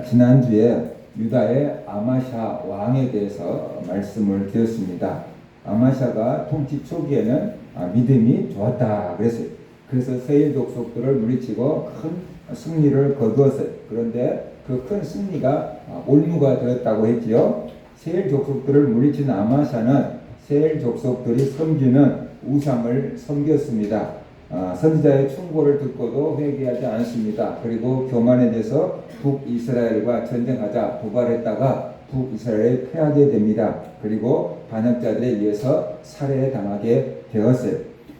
지난주에 유다의 아마샤 왕에 대해서 말씀을 드렸습니다. 아마샤가 통치 초기에는 믿음이 좋았다 그랬어요. 그래서 세일 족속들을 물리치고 큰 승리를 거두었어요. 그런데 그 큰 승리가 올무가 되었다고 했지요. 세일 족속들을 물리친 아마샤는 세일 족속들이 섬기는 우상을 섬겼습니다. 선지자의 충고를 듣고도 회개하지 않습니다. 그리고 교만해져서 북이스라엘과 전쟁하자 도발했다가 북이스라엘이 패하게 됩니다. 그리고 반역자들에 의해서 살해당하게 되었어요.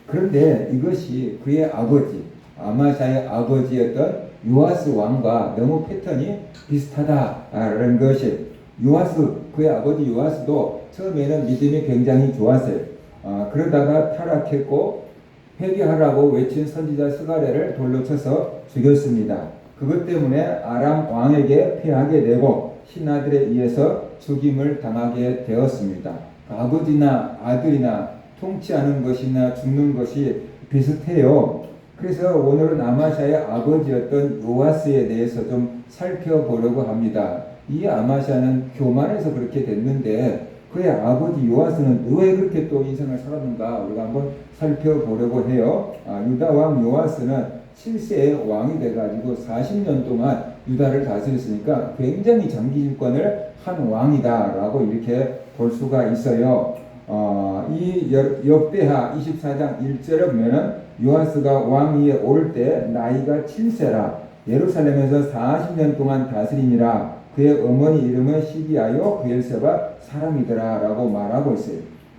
그런데 이것이 그의 아버지 아마샤의 아버지였던 요아스 왕과 너무 패턴이 비슷하다라는 것이, 그의 아버지 요아스도 처음에는 믿음이 굉장히 좋았어요. 그러다가 타락했고 회개하라고 외친 선지자 스가랴를 돌로 쳐서 죽였습니다. 그것 때문에 아람 왕에게 패하게 되고 신하들에 의해서 죽임을 당하게 되었습니다. 아버지나 아들이나 통치하는 것이나 죽는 것이 비슷해요. 그래서 오늘은 아마샤의 아버지였던 요아스에 대해서 좀 살펴보려고 합니다. 이 아마샤는 교만해서 그렇게 됐는데 그의 아버지 요아스는 왜 그렇게 또 인생을 살았는가 우리가 한번 살펴보려고 해요. 유다 왕 요아스는 7세의 왕이 돼가지고 40년 동안 유다를 다스렸으니까 굉장히 장기 집권을 한 왕이다라고 이렇게 볼 수가 있어요. 이 역대하 24장 1절에 보면은 요아스가 왕 위에 오를 때 나이가 7세라 예루살렘에서 40년 동안 다스리니라. 그의 어머니 이름은 시비아요 브엘세바 사람이더라 라고 말하고 있어요.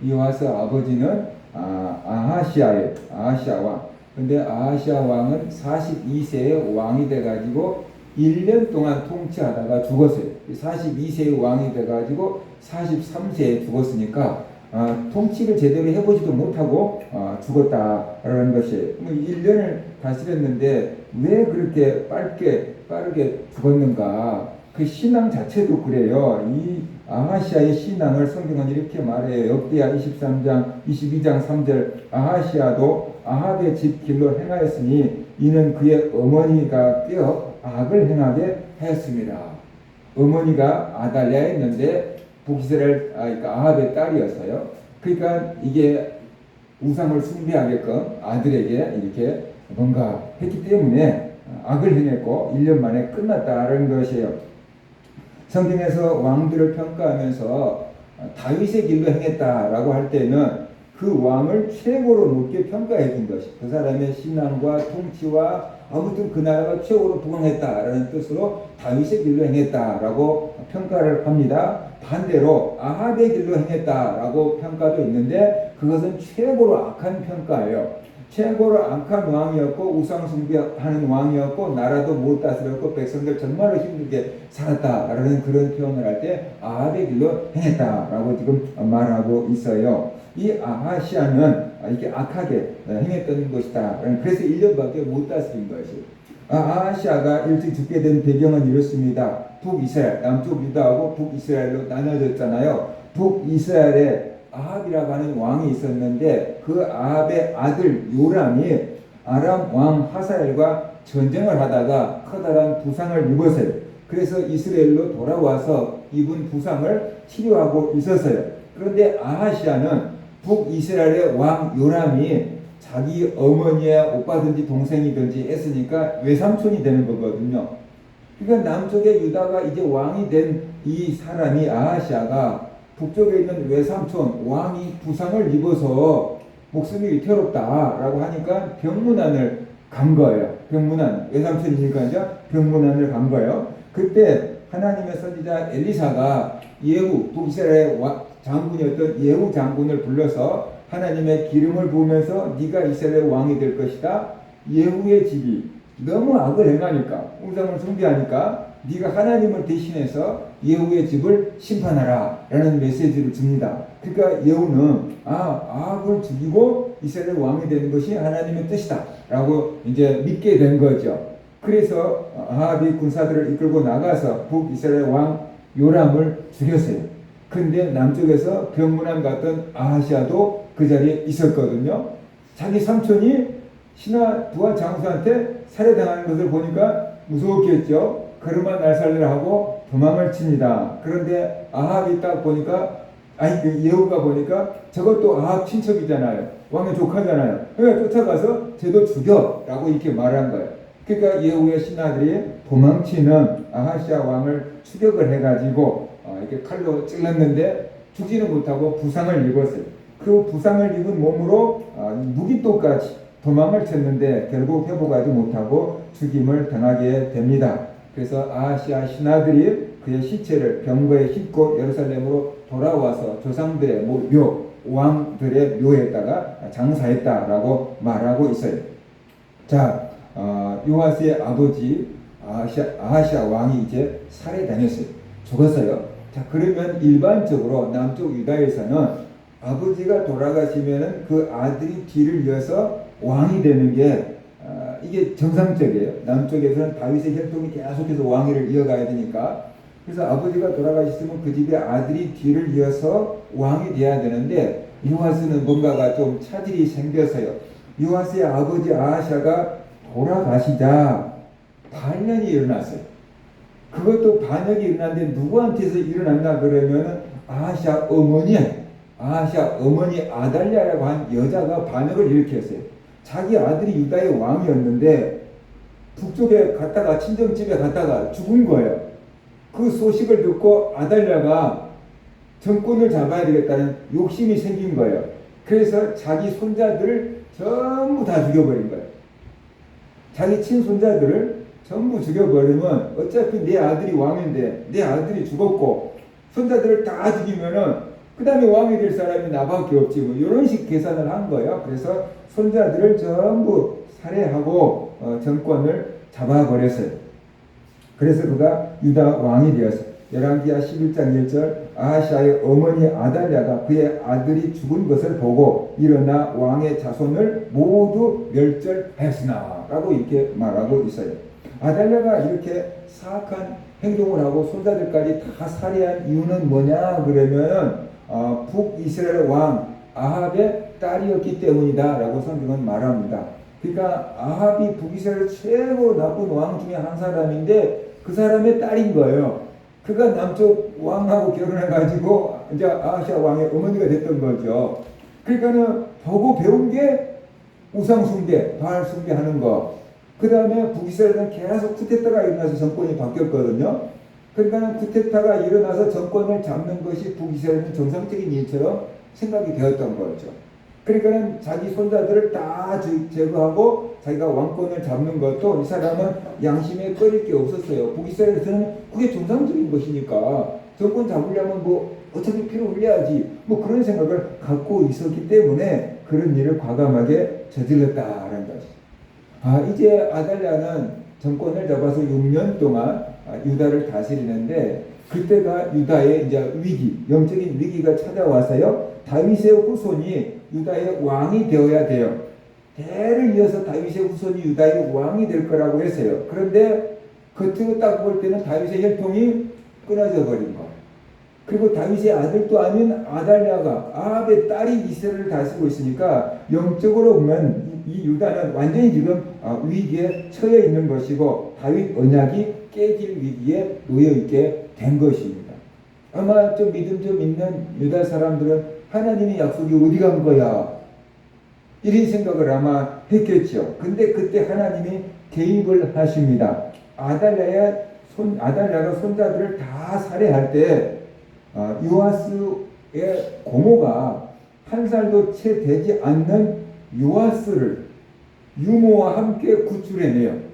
요아스 아버지는 아하시아예요. 아하시아 왕. 근데 아하시아 왕은 42세의 왕이 돼가지고 1년 동안 통치하다가 죽었어요. 42세의 왕이 돼가지고 43세에 죽었으니까 통치를 제대로 해보지도 못하고 죽었다라는 것이, 1년을 다스렸는데 왜 그렇게 빠르게 죽었는가? 그 신앙 자체도 그래요. 이 아하시아의 신앙을 성경은 이렇게 말해요. 역대하 22장 3절 아하시아도 아합의 집 길로 행하였으니 이는 그의 어머니가 깨어 악을 행하게 하였습니다. 어머니가 아달랴였는데 북이스라엘 그러니까 아합의 딸이었어요. 그러니까 이게 우상을 숭배하게끔 아들에게 이렇게 뭔가 했기 때문에 악을 행했고 1년 만에 끝났다는 것이에요. 성경에서 왕들을 평가하면서 다윗의 길로 행했다라고 할 때는 그 왕을 최고로 높게 평가해 준 것이, 그 사람의 신앙과 통치와 아무튼 그 나라가 최고로 부강했다라는 뜻으로 다윗의 길로 행했다라고 평가를 합니다. 반대로 아합의 길로 행했다라고 평가도 있는데 그것은 최고로 악한 평가예요. 최고로 악한 왕이었고 우상 숭배하는 왕이었고 나라도 못 다스렸고 백성들 정말로 힘들게 살았다라는 그런 표현을 할 때 아합의 길로 행했다라고 지금 말하고 있어요. 이 아하시아는 이렇게 악하게 행했던 것이다. 그래서 1년밖에 못 다스린 것이. 아하시아가 일찍 죽게 된 배경은 이렇습니다. 북이스라엘, 남쪽 유다하고 북이스라엘로 나눠졌잖아요. 북이스라엘에 아합이라고 하는 왕이 있었는데 그 아합의 아들 요람이 아람 왕 하사엘과 전쟁을 하다가 커다란 부상을 입었어요. 그래서 이스라엘로 돌아와서 입은 부상을 치료하고 있었어요. 그런데 아하시아는 북이스라엘의 왕 요람이 자기 어머니의 오빠든지 동생이든지 했으니까 외삼촌이 되는 거거든요. 그러니까 남쪽의 유다가 이제 왕이 된 이 사람이 아하시아가 북쪽에 있는 외삼촌 왕이 부상을 입어서 목숨이 위태롭다라고 하니까 병문안을 간 거예요. 병문안, 외삼촌이니까 이제 병문안을 간 거예요. 그때 하나님의 선지자 엘리사가 예후, 북이스라엘의 장군이었던 예후 장군을 불러서 하나님의 기름을 부으면서 네가 이스라엘 왕이 될 것이다. 예후의 집이 너무 악을 행하니까, 우상을 숭배하니까 네가 하나님을 대신해서 예후의 집을 심판하라 라는 메시지를 줍니다. 그러니까 예후는 아합을 죽이고 이스라엘 왕이 되는 것이 하나님의 뜻이다 라고 이제 믿게 된 거죠. 그래서 아합이 군사들을 이끌고 나가서 북이스라엘 왕 요람을 죽였어요. 근데 남쪽에서 병문안 갔던 아하시아도 그 자리에 있었거든요. 자기 삼촌이 신하 부하 장수한테 살해당하는 것을 보니까 무서웠겠죠. 걸음아 날살래라 하고 도망을 칩니다. 그런데 아합이 딱 보니까 예후가 보니까 저것도 아합 친척이잖아요. 왕의 조카잖아요. 그러니까 쫓아가서 쟤도 죽여라고 이렇게 말한 거예요. 그러니까 예후의 신하들이 도망치는 아하시아 왕을 추격을 해가지고 이렇게 칼로 찔렀는데 죽지는 못하고 부상을 입었어요. 그 부상을 입은 몸으로 무기토까지 도망을 쳤는데 결국 회복하지 못하고 죽임을 당하게 됩니다. 그래서 아하시아 신하들이 그의 시체를 병거에 싣고 예루살렘으로 돌아와서 조상들의 묘, 왕들의 묘에다가 장사했다라고 말하고 있어요. 자, 요아스의 아버지 아하시아 왕이 이제 살해당했어요. 죽었어요. 자, 그러면 일반적으로 남쪽 유다에서는 아버지가 돌아가시면은 그 아들이 뒤를 이어서 왕이 되는 게 이게 정상적이에요. 남쪽에서는 다윗의 혈통이 계속해서 왕위를 이어가야 되니까. 그래서 아버지가 돌아가셨으면 그 집의 아들이 뒤를 이어서 왕이 돼야 되는데 요아스는 뭔가가 좀 차질이 생겼어요. 요아스의 아버지 아하샤가 돌아가시자 반란이 일어났어요. 그것도 반역이 일어났는데 누구한테서 일어났나 그러면 아하샤 어머니 아달랴라고 한 여자가 반역을 일으켰어요. 자기 아들이 유다의 왕이었는데 북쪽에 갔다가 친정집에 갔다가 죽은 거예요. 그 소식을 듣고 아달랴가 정권을 잡아야 되겠다는 욕심이 생긴 거예요. 그래서 자기 손자들을 전부 다 죽여버린 거예요. 자기 친손자들을 전부 죽여버리면 어차피 내 아들이 왕인데 내 아들이 죽었고 손자들을 다 죽이면은 그 다음에 왕이 될 사람이 나밖에 없지 뭐 이런 식 계산을 한 거예요. 그래서 손자들을 전부 살해하고 정권을 잡아버렸어요. 그래서 그가 유다 왕이 되었어요. 열왕기하 11장 1절 아하시아의 어머니 아달랴가 그의 아들이 죽은 것을 보고 일어나 왕의 자손을 모두 멸절하였으나 라고 이렇게 말하고 있어요. 아달랴가 이렇게 사악한 행동을 하고 손자들까지 다 살해한 이유는 뭐냐 그러면 북이스라엘 왕 아합의 딸이었기 때문이다 라고 성경은 말합니다. 그러니까 아합이 북이스라엘 최고 나쁜 왕 중에 한 사람인데 그 사람의 딸인 거예요. 그가 남쪽 왕하고 결혼해가지고 이제 아하시아 왕의 어머니가 됐던 거죠. 그러니까는 보고 배운 게 우상 숭배, 바알 숭배하는 거. 그 다음에 북이스라엘은 계속 쿠데타가 일어나서 정권이 바뀌었거든요. 그러니까 쿠데타가 일어나서 정권을 잡는 것이 북이스라엘은 정상적인 일처럼 생각이 되었던 거죠. 그러니까 자기 손자들을 다 제거하고 자기가 왕권을 잡는 것도 이 사람은 양심에 꺼릴 게 없었어요. 북이스라엘에서는 그게 정상적인 것이니까 정권 잡으려면 뭐 어차피 피를 흘려야지 뭐 그런 생각을 갖고 있었기 때문에 그런 일을 과감하게 저질렀다라는 것이죠. 이제 아달랴는 정권을 잡아서 6년 동안 유다를 다스리는데 그때가 유다의 이제 위기, 영적인 위기가 찾아와서요. 다윗의 후손이 유다의 왕이 되어야 돼요. 대를 이어서 다윗의 후손이 유다의 왕이 될 거라고 했어요. 그런데 겉으로 딱 볼 때는 다윗의 혈통이 끊어져 버린 거. 그리고 다윗의 아들도 아닌 아달랴가 아합의 딸이 이스라엘을 다스리고 있으니까 영적으로 보면 이 유다는 완전히 지금 위기에 처해 있는 것이고 다윗 언약이 깨질 위기에 놓여 있게 된 것입니다. 아마 좀 믿음 좀 있는 유다 사람들은 하나님의 약속이 어디 간 거야? 이런 생각을 아마 했겠죠. 근데 그때 하나님이 개입을 하십니다. 아달랴가 손자들을 다 살해할 때 요아스의 고모가 한 살도 채 되지 않는 요아스를 유모와 함께 구출해내요.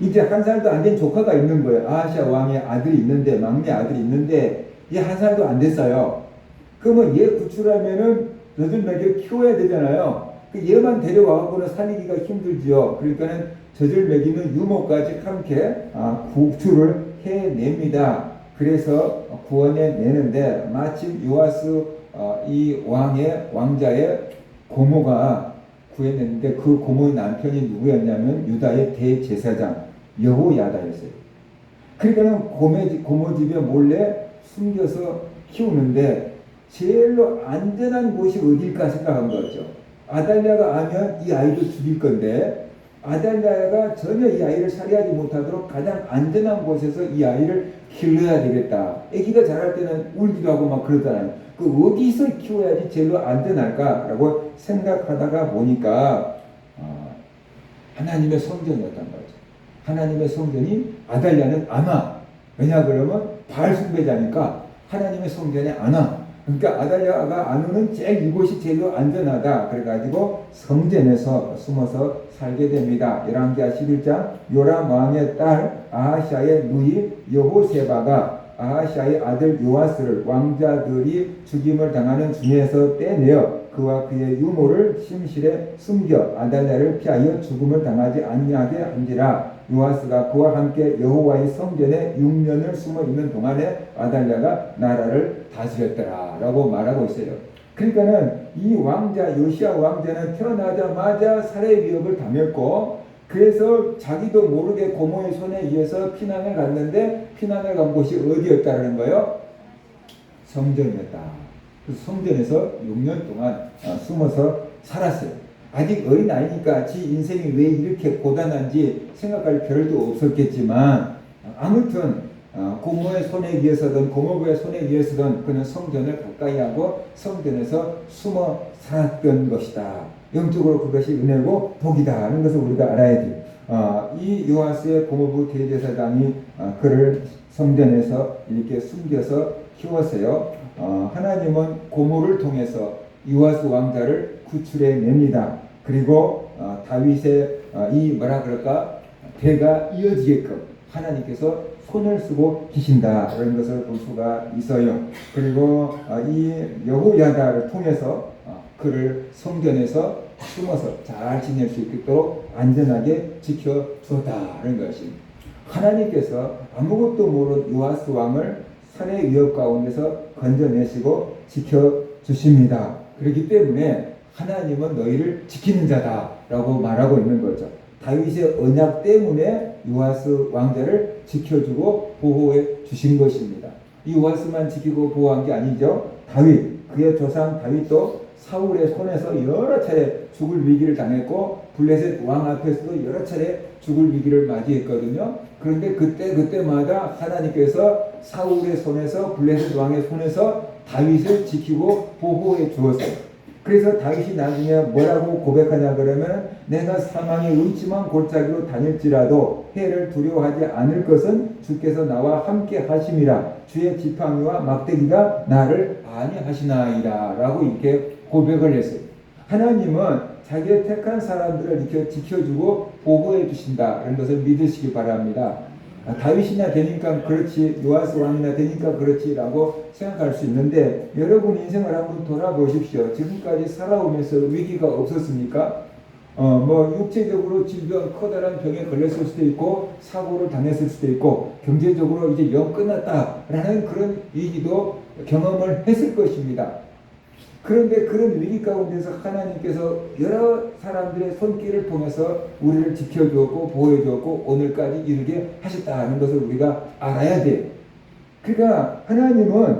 이제 한 살도 안 된 조카가 있는 거예요. 아하시아 왕의 아들이 있는데 막내 아들이 있는데 얘 한 살도 안 됐어요. 그러면 얘 구출하면은 젖을 먹여 키워야 되잖아요. 그 얘만 데려와갖고는 살리기가 힘들지요. 그러니까는 젖을 먹이는 유모까지 함께 구출을 해냅니다. 그래서 구원해내는데 마침 요아스 이 왕자의 고모가 구해냈는데 그 고모의 남편이 누구였냐면 유다의 대제사장 여호야다였어요. 그러니까는 고모 집에 몰래 숨겨서 키우는데 제일로 안전한 곳이 어딜까 생각한 거죠. 아달랴가 아면 이 아이도 죽일 건데 아달랴가 전혀 이 아이를 살해하지 못하도록 가장 안전한 곳에서 이 아이를 길러야 되겠다. 아기가 자랄 때는 울기도 하고 막 그러잖아요. 그 어디서 키워야지 제일 안전할까라고 생각하다가 보니까 하나님의 성전이었단 말이죠. 하나님의 성전이 아달랴는 안 와. 왜냐 그러면 바알 숭배자니까 하나님의 성전에 안 와. 그러니까 아달랴가 안 오는 제일 이곳이 제일 안전하다. 그래가지고 성전에서 숨어서 살게 됩니다. 열왕기하 11장 요람 왕의 딸 아하시아의 누이 여호세바가 아하시아의 아들 요아스를 왕자들이 죽임을 당하는 중에서 떼내어 그와 그의 유모를 심실에 숨겨 아달랴를 피하여 죽음을 당하지 아니하게 한지라. 요아스가 그와 함께 여호와의 성전에 6년을 숨어 있는 동안에 아달랴가 나라를 다스렸더라 라고 말하고 있어요. 그러니까는 이 왕자 요시야 왕자는 태어나자마자 살해 위협을 당했고, 그래서 자기도 모르게 고모의 손에 의해서 피난을 갔는데 피난을 간 곳이 어디였다는 거예요? 성전이었다. 그래서 성전에서 6년 동안 숨어서 살았어요. 아직 어린아이니까 지 인생이 왜 이렇게 고단한지 생각할 겨를도 없었겠지만, 아무튼 고모의 손에 의해서든 고모부의 손에 의해서든 그는 성전을 가까이 하고 성전에서 숨어 살았던 것이다. 영적으로 그것이 은혜고 복이다 하는 것을 우리가 알아야 돼요. 이 요아스의 고모부 대제사장이 그를 성전에서 이렇게 숨겨서 키웠어요. 하나님은 고모를 통해서 요아스 왕자를 구출해 냅니다. 그리고 다윗의 이 뭐라 그럴까 대가 이어지게끔 하나님께서 손을 쓰고 계신다 이런 것을 볼 수가 있어요. 그리고 이 여호야다를 통해서 그를 성전에서 숨어서 잘 지낼 수 있도록 안전하게 지켜주었다는 것이, 하나님께서 아무것도 모르는 요아스 왕을 살해 위협 가운데서 건져내시고 지켜주십니다. 그렇기 때문에 하나님은 너희를 지키는 자다라고 말하고 있는 거죠. 다윗의 언약 때문에 요아스 왕자를 지켜주고 보호해 주신 것입니다. 이 요아스만 지키고 보호한 게 아니죠. 다윗, 그의 조상 다윗도 사울의 손에서 여러 차례 죽을 위기를 당했고 블레셋 왕 앞에서도 여러 차례 죽을 위기를 맞이했거든요. 그런데 그때마다 하나님께서 사울의 손에서 블레셋 왕의 손에서 다윗을 지키고 보호해 주었어요. 그래서 다윗이 나중에 뭐라고 고백하냐 그러면, 내가 사망의 음침한 골짜기로 다닐지라도 해를 두려워하지 않을 것은 주께서 나와 함께 하심이라. 주의 지팡이와 막대기가 나를 안위하시나이다 라고 이렇게 고백을 했어요. 하나님은 자기의 택한 사람들을 이렇게 지켜주고 보호해 주신다 이런 것을 믿으시기 바랍니다. 다윗이나 되니까 그렇지, 요아스 왕이나 되니까 그렇지 라고 생각할 수 있는데, 여러분 인생을 한번 돌아보십시오. 지금까지 살아오면서 위기가 없었습니까? 뭐 육체적으로 질병, 커다란 병에 걸렸을 수도 있고 사고를 당했을 수도 있고 경제적으로 이제 영 끝났다라는 그런 위기도 경험을 했을 것입니다. 그런데 그런 위기 가운데서 하나님께서 여러 사람들의 손길을 통해서 우리를 지켜주었고 보호해주었고 오늘까지 이르게 하셨다는 것을 우리가 알아야 돼요. 그러니까 하나님은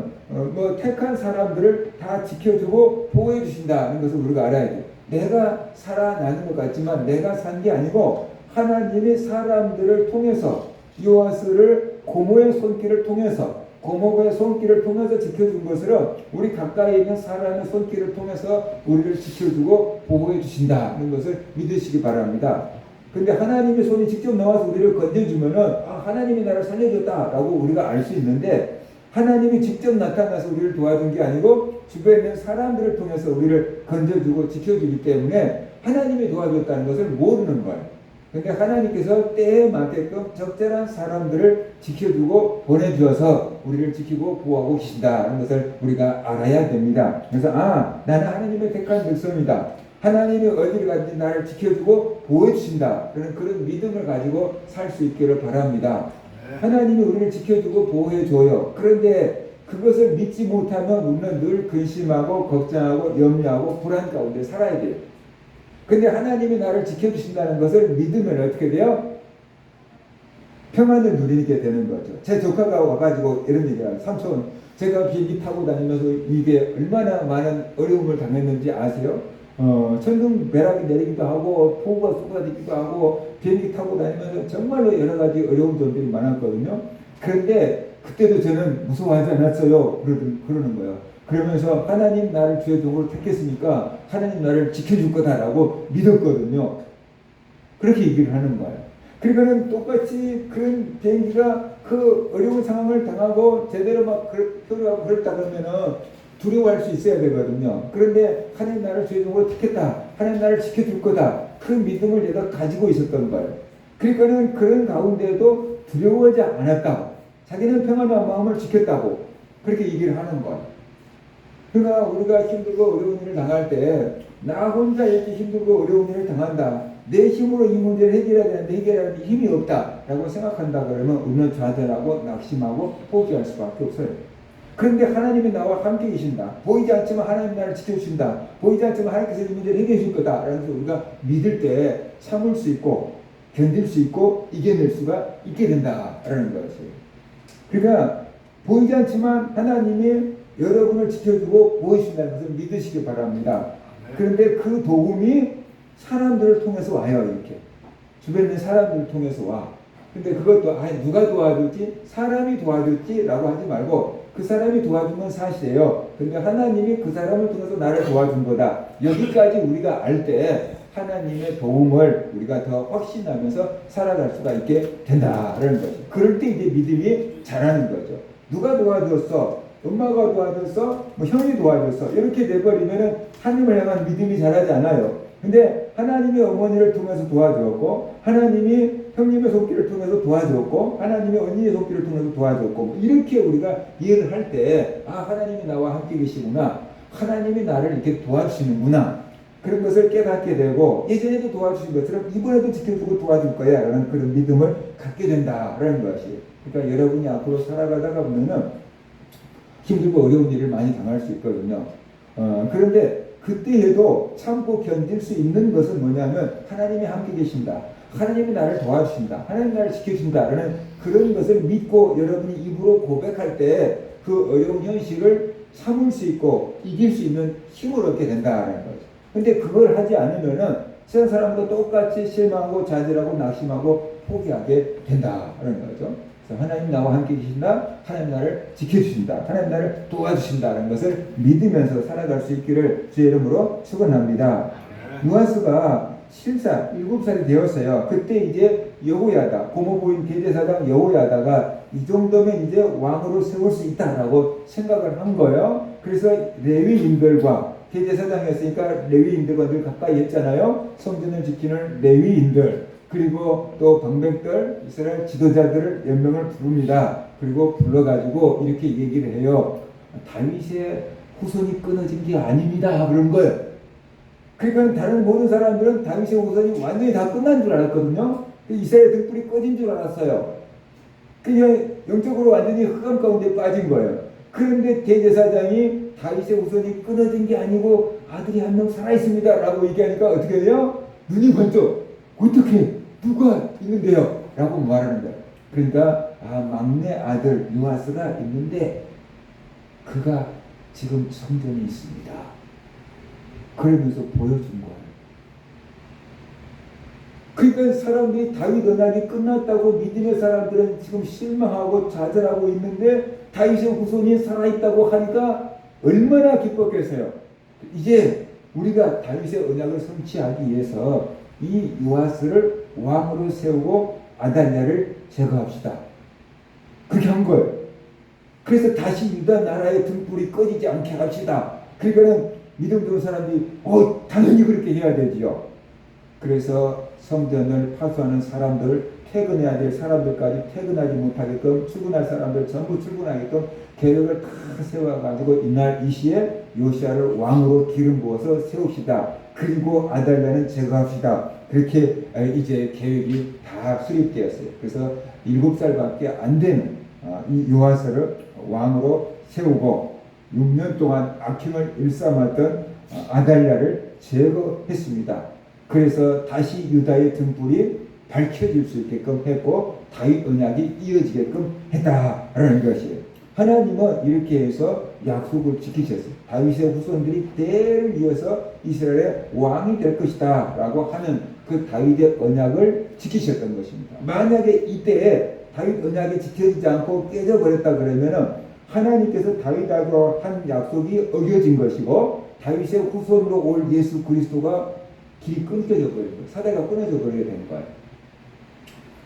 뭐 택한 사람들을 다 지켜주고 보호해 주신다는 것을 우리가 알아야 돼요. 내가 살아나는 것 같지만 내가 산 게 아니고 하나님이 사람들을 통해서, 요아스를 고모의 손길을 통해서, 고모의 손길을 통해서 지켜준 것을 우리 가까이 있는 사람의 손길을 통해서 우리를 지켜주고 보호해 주신다는 것을 믿으시기 바랍니다. 근데 하나님의 손이 직접 나와서 우리를 건져주면은 하나님이 나를 살려줬다라고 우리가 알 수 있는데, 하나님이 직접 나타나서 우리를 도와준 게 아니고 주변에 있는 사람들을 통해서 우리를 건져주고 지켜주기 때문에 하나님이 도와줬다는 것을 모르는 거예요. 근데 하나님께서 때에 맞게끔 적절한 사람들을 지켜주고 보내주어서 우리를 지키고 보호하고 계신다는 것을 우리가 알아야 됩니다. 그래서 나는 하나님의 택한 백성이다. 하나님이 어디를 가든지 나를 지켜주고 보호해 주신다. 그런 믿음을 가지고 살 수 있기를 바랍니다. 하나님이 우리를 지켜주고 보호해 줘요. 그런데 그것을 믿지 못하면 우리는 늘 근심하고 걱정하고 염려하고 불안 가운데 살아야 돼요. 근데 하나님이 나를 지켜주신다는 것을 믿으면 어떻게 돼요? 평안을 누리게 되는 거죠. 제 조카가 와가지고 이런 얘기를, 삼촌 제가 비행기 타고 다니면서 이게 얼마나 많은 어려움을 당했는지 아세요? 천둥 벼락이 내리기도 하고 폭우가 쏟아지기도 하고 비행기 타고 다니면서 정말로 여러 가지 어려운 점들이 많았거든요. 그런데 그때도 저는 무서워하지 않았어요. 그러는 거예요. 그러면서 하나님 나를 주의 종으로 택했으니까 하나님 나를 지켜줄 거다라고 믿었거든요. 그렇게 얘기를 하는 거예요. 그러니까는 똑같이 그런 비행기가 그 어려운 상황을 당하고 제대로 막 표류하고 그랬다 그러면은 두려워할 수 있어야 되거든요. 그런데 하나님 나를 주의 종으로 택했다. 하나님 나를 지켜줄 거다. 그 믿음을 내가 가지고 있었던 거예요. 그러니까는 그런 가운데도 두려워하지 않았다고. 자기는 평안한 마음을 지켰다고. 그렇게 얘기를 하는 거예요. 그러니까 우리가 힘들고 어려운 일을 당할 때 나 혼자 이렇게 힘들고 어려운 일을 당한다. 내 힘으로 이 문제를 해결해야 되는데 해결할 힘이 없다라고 생각한다 그러면 우리는 좌절하고 낙심하고 포기할 수밖에 없어요. 그런데 하나님이 나와 함께 계신다. 보이지 않지만 하나님 나를 지켜주신다. 보이지 않지만 하나님께서 이 문제를 해결해 줄 거다. 라는 우리가 믿을 때 참을 수 있고 견딜 수 있고 이겨낼 수가 있게 된다라는 것이에요. 그러니까 보이지 않지만 하나님이 여러분을 지켜주고 보이신다는 것을 믿으시기 바랍니다. 그런데 그 도움이 사람들을 통해서 와요. 이렇게 주변에 있는 사람들을 통해서 와. 근데 그것도 누가 도와줬지? 사람이 도와줬지? 라고 하지 말고 그 사람이 도와준 건 사실이에요. 그런데 하나님이 그 사람을 통해서 나를 도와준 거다. 여기까지 우리가 알 때 하나님의 도움을 우리가 더 확신하면서 살아갈 수가 있게 된다라는 거죠. 그럴 때 이제 믿음이 자라는 거죠. 누가 도와줬어? 엄마가 도와줬어? 뭐 형이 도와줬어? 이렇게 돼버리면은 하나님을 향한 믿음이 자라지 않아요. 근데 하나님이 어머니를 통해서 도와주었고 하나님이 형님의 손길을 통해서 도와주었고 하나님이 언니의 손길을 통해서 도와주었고 뭐 이렇게 우리가 이해를 할 때 하나님이 나와 함께 계시구나. 하나님이 나를 이렇게 도와주시는구나. 그런 것을 깨닫게 되고 예전에도 도와주신 것처럼 이번에도 지켜주고 도와줄 거야 라는 그런 믿음을 갖게 된다라는 것이. 그러니까 여러분이 앞으로 살아가다가 보면은 힘들고 어려운 일을 많이 당할 수 있거든요. 그런데 그때에도 참고 견딜 수 있는 것은 뭐냐면 하나님이 함께 계신다. 하나님이 나를 도와주신다. 하나님이 나를 지켜준다라는 그런 것을 믿고 여러분이 입으로 고백할 때 그 어려운 현실을 참을 수 있고 이길 수 있는 힘을 얻게 된다는 거죠. 근데 그걸 하지 않으면은 세상 사람도 똑같이 실망하고 좌절하고 낙심하고 포기하게 된다는 거죠. 그래서 하나님 나와 함께 계신다. 하나님 나를 지켜주신다. 하나님 나를 도와주신다는 것을 믿으면서 살아갈 수 있기를 주의 이름으로 축원합니다. 요아스가 7살, 7살이 되었어요. 그때 이제 여호야다, 고모부인 대제사장 여호야다가 이 정도면 이제 왕으로 세울 수 있다라고 생각을 한 거예요. 그래서 레위인들과 대제사장이었으니까 레위인들과 늘 가까이 했잖아요. 성전을 지키는 레위인들 그리고 또 방백들 이스라엘 지도자들을 몇 명을 부릅니다. 그리고 불러가지고 이렇게 얘기를 해요. 다윗의 후손이 끊어진 게 아닙니다. 그런 거예요. 그러니까 다른 모든 사람들은 다윗의 후손이 완전히 다 끝난 줄 알았거든요. 이스라엘 등불이 꺼진 줄 알았어요. 그냥 영적으로 완전히 흑암 가운데 빠진 거예요. 그런데 대제사장이 다윗의 후손이 끊어진 게 아니고 아들이 한 명 살아있습니다 라고 얘기하니까 어떻게 해요? 눈이 번쩍 어떻게 누가 있는데요? 라고 말하는 거예요. 그러니까 막내 아들 요아스가 있는데 그가 지금 성전에 있습니다. 그러면서 보여준 거예요. 그러니까 사람들이 다윗 언약이 끝났다고 믿음의 사람들은 지금 실망하고 좌절하고 있는데 다윗의 후손이 살아있다고 하니까 얼마나 기뻤겠어요. 이제 우리가 다윗의 언약을 성취하기 위해서 이 요아스를 왕으로 세우고 아달랴를 제거합시다. 그렇게 한 거예요. 그래서 다시 유다 나라의 등불이 꺼지지 않게 합시다. 그러니까는 믿음 좋은 사람들이 당연히 그렇게 해야 되지요. 그래서 성전을 파수하는 사람들, 퇴근해야 될 사람들까지 퇴근하지 못하게끔 출근할 사람들 전부 출근하게끔 계획을 다 세워가지고 이날 이 시에 요시아를 왕으로 기름 부어서 세웁시다. 그리고 아달랴는 제거합시다. 그렇게 이제 계획이 다 수립되었어요. 그래서 7살밖에 안 되는 이 요아스를 왕으로 세우고 6년 동안 악행을 일삼았던 아달랴를 제거했습니다. 그래서 다시 유다의 등불이 밝혀질 수 있게끔 했고 다윗 언약이 이어지게끔 했다라는 것이에요. 하나님은 이렇게 해서 약속을 지키셨어요. 다윗의 후손들이 때를 이어서 이스라엘의 왕이 될 것이다 라고 하는 그 다윗의 언약을 지키셨던 것입니다. 만약에 이때에 다윗 언약이 지켜지지 않고 깨져버렸다 그러면은 하나님께서 다윗하고 한 약속이 어겨진 것이고 다윗의 후손으로 올 예수 그리스도가 길이 끊겨져 버린 거예요. 사대가 끊어져 버리게 된 거예요.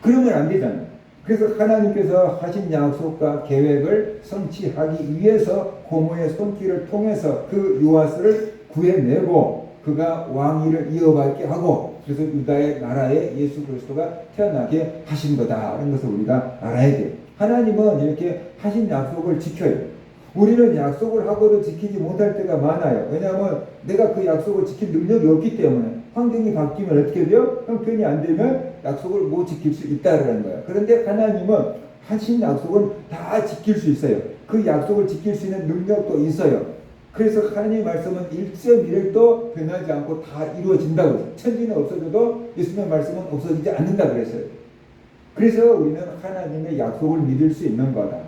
그러면 안 되잖아요. 그래서 하나님께서 하신 약속과 계획을 성취하기 위해서 고모의 손길을 통해서 그 요아스를 구해내고 그가 왕위를 이어받게 하고 그래서 유다의 나라에 예수 그리스도가 태어나게 하신 거다. 이런 것을 우리가 알아야 돼요. 하나님은 이렇게 하신 약속을 지켜요. 우리는 약속을 하고도 지키지 못할 때가 많아요. 왜냐하면 내가 그 약속을 지킬 능력이 없기 때문에 환경이 바뀌면 어떻게 돼요? 형편이 안 되면 약속을 못 지킬 수 있다는 거예요. 그런데 하나님은 하신 약속은 다 지킬 수 있어요. 그 약속을 지킬 수 있는 능력도 있어요. 그래서 하나님의 말씀은 1.1도 변하지 않고 다 이루어진다고 했어요. 천지는 없어져도 예수님의 말씀은 없어지지 않는다 그랬어요. 그래서 우리는 하나님의 약속을 믿을 수 있는 거다.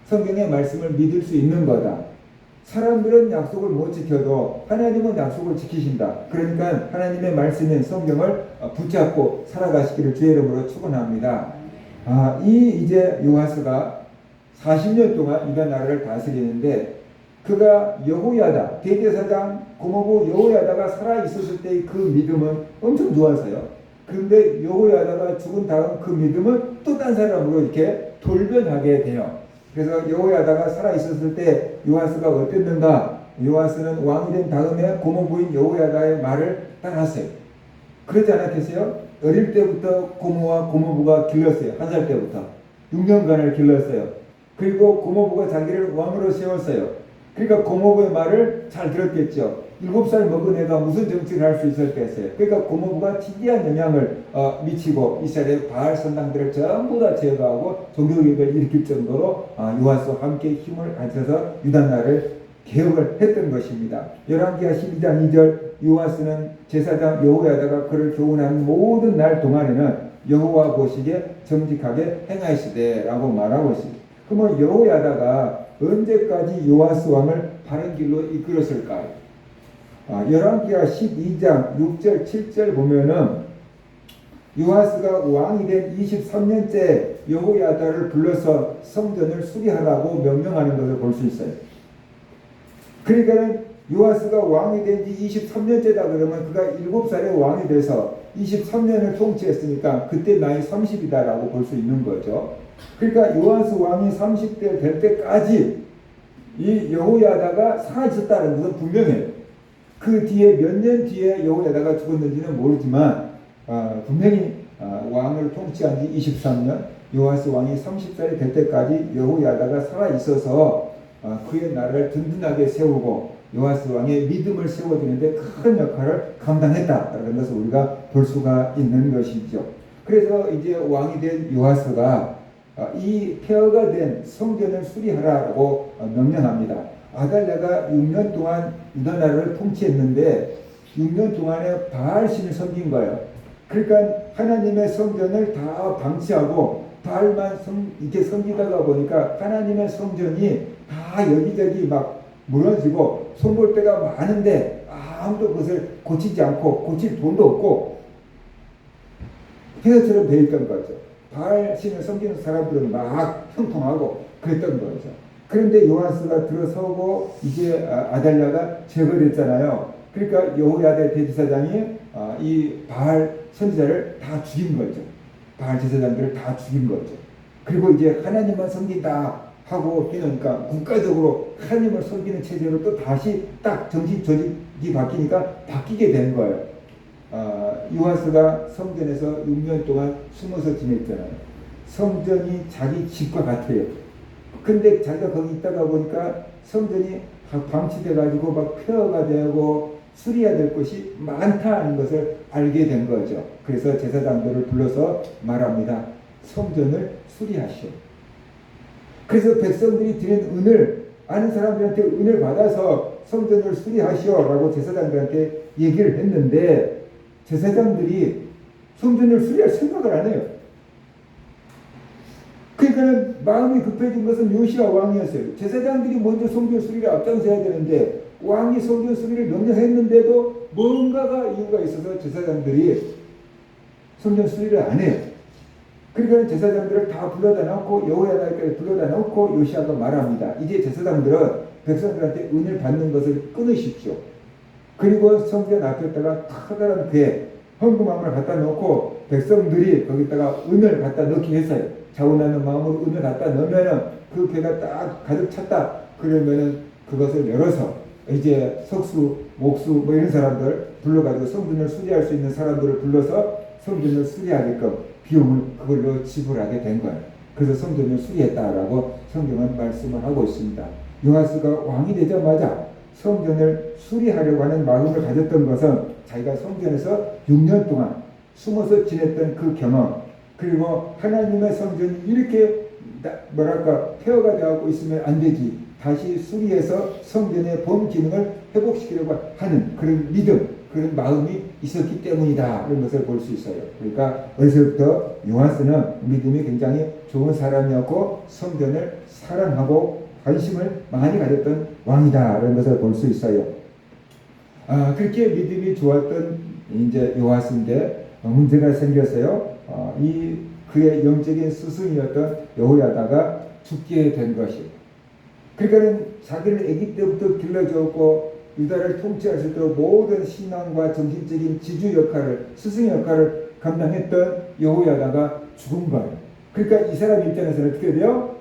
성경의 말씀을 믿을 수 있는 거다. 사람들은 약속을 못 지켜도 하나님은 약속을 지키신다. 그러니까 하나님의 말씀인 성경을 붙잡고 살아가시기를 주의 이름으로 축원합니다. 이제 요아스가 40년 동안 유다 나라를 다스리는데 그가 여호야다 대제사장 고모부 여호야다가 살아 있었을 때의 그 믿음은 엄청 좋아서요. 그런데 여호야다가 죽은 다음 그 믿음은 또 딴 사람으로 이렇게 돌변하게 돼요. 그래서 여호야다가 살아 있었을 때 요아스가 어땠는가? 요아스는 왕이 된 다음에 고모부인 여호야다의 말을 따랐어요. 그러지 않았겠어요? 어릴 때부터 고모와 고모부가 길렀어요. 1살 때부터 6년간을 길렀어요. 그리고 고모부가 자기를 왕으로 세웠어요. 그러니까 고모부의 말을 잘 들었겠죠. 7살 먹은 애가 무슨 정치를 할 수 있었겠어요. 그러니까 고모부가 특이한 영향을 미치고 이스라엘의 바알 선당들을 전부 다 제거하고 종교개혁을 일으킬 정도로 요아스와 함께 힘을 합쳐서 유다 나라를 개혁을 했던 것입니다. 열왕기하 12장 2절 요아스는 제사장 여호야다가 그를 교훈하는 모든 날 동안에는 여호와 보시기에 정직하게 행하시되 라고 말하고 있습니다. 그러면 여호야다가 언제까지 요아스 왕을 바른 길로 이끌었을까요? 열왕기하 12장 6절 7절 보면은 요아스가 왕이 된 23년째 여호야다를 불러서 성전을 수리하라고 명령하는 것을 볼 수 있어요. 그러니까 요아스가 왕이 된 지 23년째다 그러면 그가 7살에 왕이 돼서 23년을 통치했으니까 그때 나이 30이다라고 볼 수 있는 거죠. 그러니까 요아스 왕이 30대 될 때까지 이 여호야다가 살아있었다는 것은 분명해요. 그 뒤에 몇 년 뒤에 여호야다가 죽었는지는 모르지만 분명히 왕을 통치한 지 23년 요아스 왕이 30살이 될 때까지 여호야다가 살아있어서 그의 나라를 든든하게 세우고 요아스 왕의 믿음을 세워주는데 큰 역할을 감당했다라는 것을 우리가 볼 수가 있는 것이죠. 그래서 이제 왕이 된 요아스가 이 폐허가 된 성전을 수리하라고 명령합니다. 아달랴가 6년 동안 유다 나라를 통치했는데 6년 동안에 바알신을 섬긴 거예요. 그러니까 하나님의 성전을 다 방치하고 바알만 이렇게 섬기다가 보니까 하나님의 성전이 다 여기저기 막 무너지고 손볼 데가 많은데 아무도 그것을 고치지 않고 고칠 돈도 없고 폐허처럼 되어 있던 거죠. 바알신을 섬기는 사람들은 막 형통하고 그랬던 거죠. 그런데 요아스가 들어서고 이제 아달랴가 제거됐잖아요. 그러니까 여호야다 대제사장이 이 바알 선지자를 다 죽인 거죠. 바알 제사장들을 다 죽인 거죠. 그리고 이제 하나님만 섬긴다 하고 해놓으니까 국가적으로 하나님을 섬기는 체제로 또 다시 딱 정신 조직이 바뀌니까 바뀌게 된 거예요. 요아스가 성전에서 6년 동안 숨어서 지냈잖아요. 성전이 자기 집과 같아요. 근데 자기가 거기 있다가 보니까 성전이 방치돼 가지고 막 폐허가 되고 수리해야 될 것이 많다는 것을 알게 된 거죠. 그래서 제사장들을 불러서 말합니다. 성전을 수리하시오. 그래서 백성들이 드린 은을 아는 사람들한테 은을 받아서 성전을 수리하시오라고 제사장들한테 얘기를 했는데 제사장들이 성전을 수리할 생각을 안 해요. 그러니까는 마음이 급해진 것은 요시야 왕이었어요. 제사장들이 먼저 성전 수리를 앞장서야 되는데 왕이 성전 수리를 명령했는데도 뭔가가 이유가 있어서 제사장들이 성전 수리를 안 해요. 그러니까 제사장들을 다 불러다 놓고 여호야다까지 불러다 놓고 요시야가 말합니다. 이제 제사장들은 백성들한테 은을 받는 것을 끊으십시오. 그리고 성전 앞에다가 커다란 배에 헌금함을 갖다 놓고 백성들이 거기다가 은을 갖다 넣게 했어요. 자원하는 마음으로 은을 갖다 넣으면은 그 배가 딱 가득 찼다. 그러면은 그것을 열어서 이제 석수, 목수 뭐 이런 사람들 불러가지고 성전을 수리할 수 있는 사람들을 불러서 성전을 수리하게끔 비용을 그걸로 지불하게 된 거예요. 그래서 성전을 수리했다라고 성경은 말씀을 하고 있습니다. 요아스가 왕이 되자마자 성전을 수리하려고 하는 마음을 가졌던 것은 자기가 성전에서 6년 동안 숨어서 지냈던 그 경험, 그리고 하나님의 성전이 이렇게 폐허가 되고 있으면 안 되지, 다시 수리해서 성전의 본 기능을 회복시키려고 하는 그런 믿음, 그런 마음이 있었기 때문이다, 이런 것을 볼 수 있어요. 그러니까 어디서부터 요아스는 믿음이 굉장히 좋은 사람이었고 성전을 사랑하고 관심을 많이 가졌던 왕이다, 이런 것을 볼 수 있어요. 그렇게 믿음이 좋았던 이제 요아스인데 문제가 생겼어요. 그의 영적인 스승이었던 여호야다가 죽게 된 것이에요. 그러니까는 자기를 아기 때부터 길러주었고 유다를 통치하실 때 모든 신앙과 정신적인 지주 역할을, 스승 역할을 감당했던 여호야다가 죽은 거예요. 그러니까 이 사람 입장에서는 어떻게 돼요?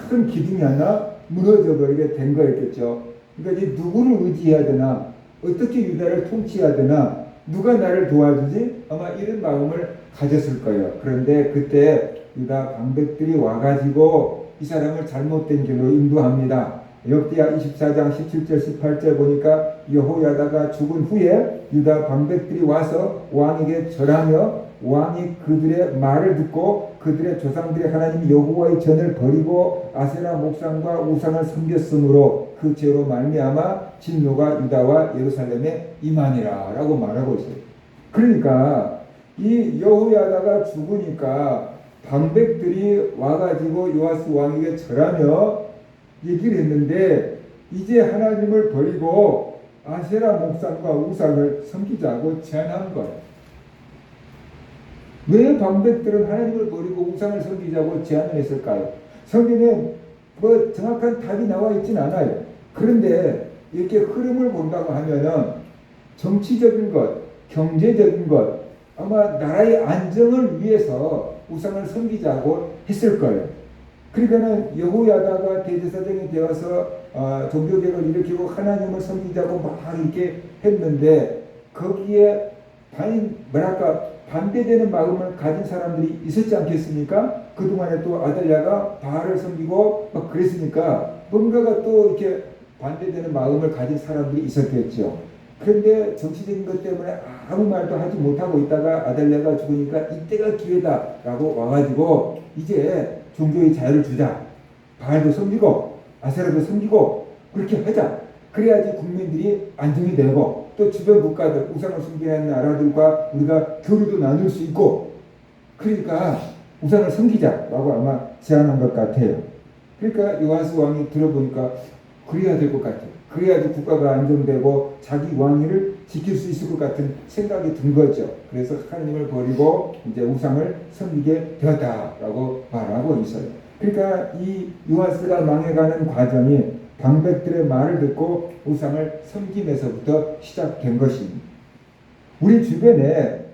큰 기둥이 하나 무너져 버리게 된 거였겠죠. 그러니까 이제 누구를 의지해야 되나, 어떻게 유다를 통치해야 되나, 누가 나를 도와주지? 아마 이런 마음을 가졌을 거예요. 그런데 그때 유다 방백들이 와가지고 이 사람을 잘못된 길로 인도합니다. 역대하 24장 17절 18절 보니까 여호야다가 죽은 후에 유다 방백들이 와서 왕에게 절하며 왕이 그들의 말을 듣고 그들의 조상들의 하나님 여호와의 전을 버리고 아세라 목상과 우상을 섬겼으므로 그 죄로 말미암아 진노가 유다와 예루살렘에 임하니라 라고 말하고 있어요. 그러니까 이 여호야다가 죽으니까 방백들이 와가지고 요아스 왕에게 절하며 얘기를 했는데 이제 하나님을 버리고 아세라 목상과 우상을 섬기자고 제안한 거예요. 왜 방백들은 하나님을 버리고 우상을 섬기자고 제안을 했을까요? 성경에 뭐 정확한 답이 나와 있진 않아요. 그런데 이렇게 흐름을 본다고 하면은 정치적인 것, 경제적인 것, 아마 나라의 안정을 위해서 우상을 섬기자고 했을 거예요. 그러니까는 여호야다가 대제사장이 되어서 종교개혁을 일으키고 하나님을 섬기자고 막 이렇게 했는데 거기에 반대되는 마음을 가진 사람들이 있었지 않겠습니까? 그동안에 또 아달랴가 바알을 섬기고 막 그랬으니까 뭔가가 또 이렇게 반대되는 마음을 가진 사람들이 있었겠죠. 그런데 정치적인 것 때문에 아무 말도 하지 못하고 있다가 아달랴가 죽으니까 이때가 기회다라고 와가지고 이제 종교의 자유를 주자. 바알도 섬기고 아세라도 섬기고 그렇게 하자. 그래야지 국민들이 안정이 되고 또 주변 국가들, 우상을 섬기는 나라들과 우리가 교류도 나눌 수 있고, 그러니까 우상을 섬기자라고 아마 제안한 것 같아요. 그러니까 요아스 왕이 들어보니까 그래야 될 것 같아요. 그래야지 국가가 안정되고 자기 왕위를 지킬 수 있을 것 같은 생각이 든 거죠. 그래서 하나님을 버리고 이제 우상을 섬기게 되었다라고 말하고 있어요. 그러니까 이 요아스가 망해가는 과정이 방백들의 말을 듣고 우상을 섬김에서부터 시작된 것입니다. 우리 주변에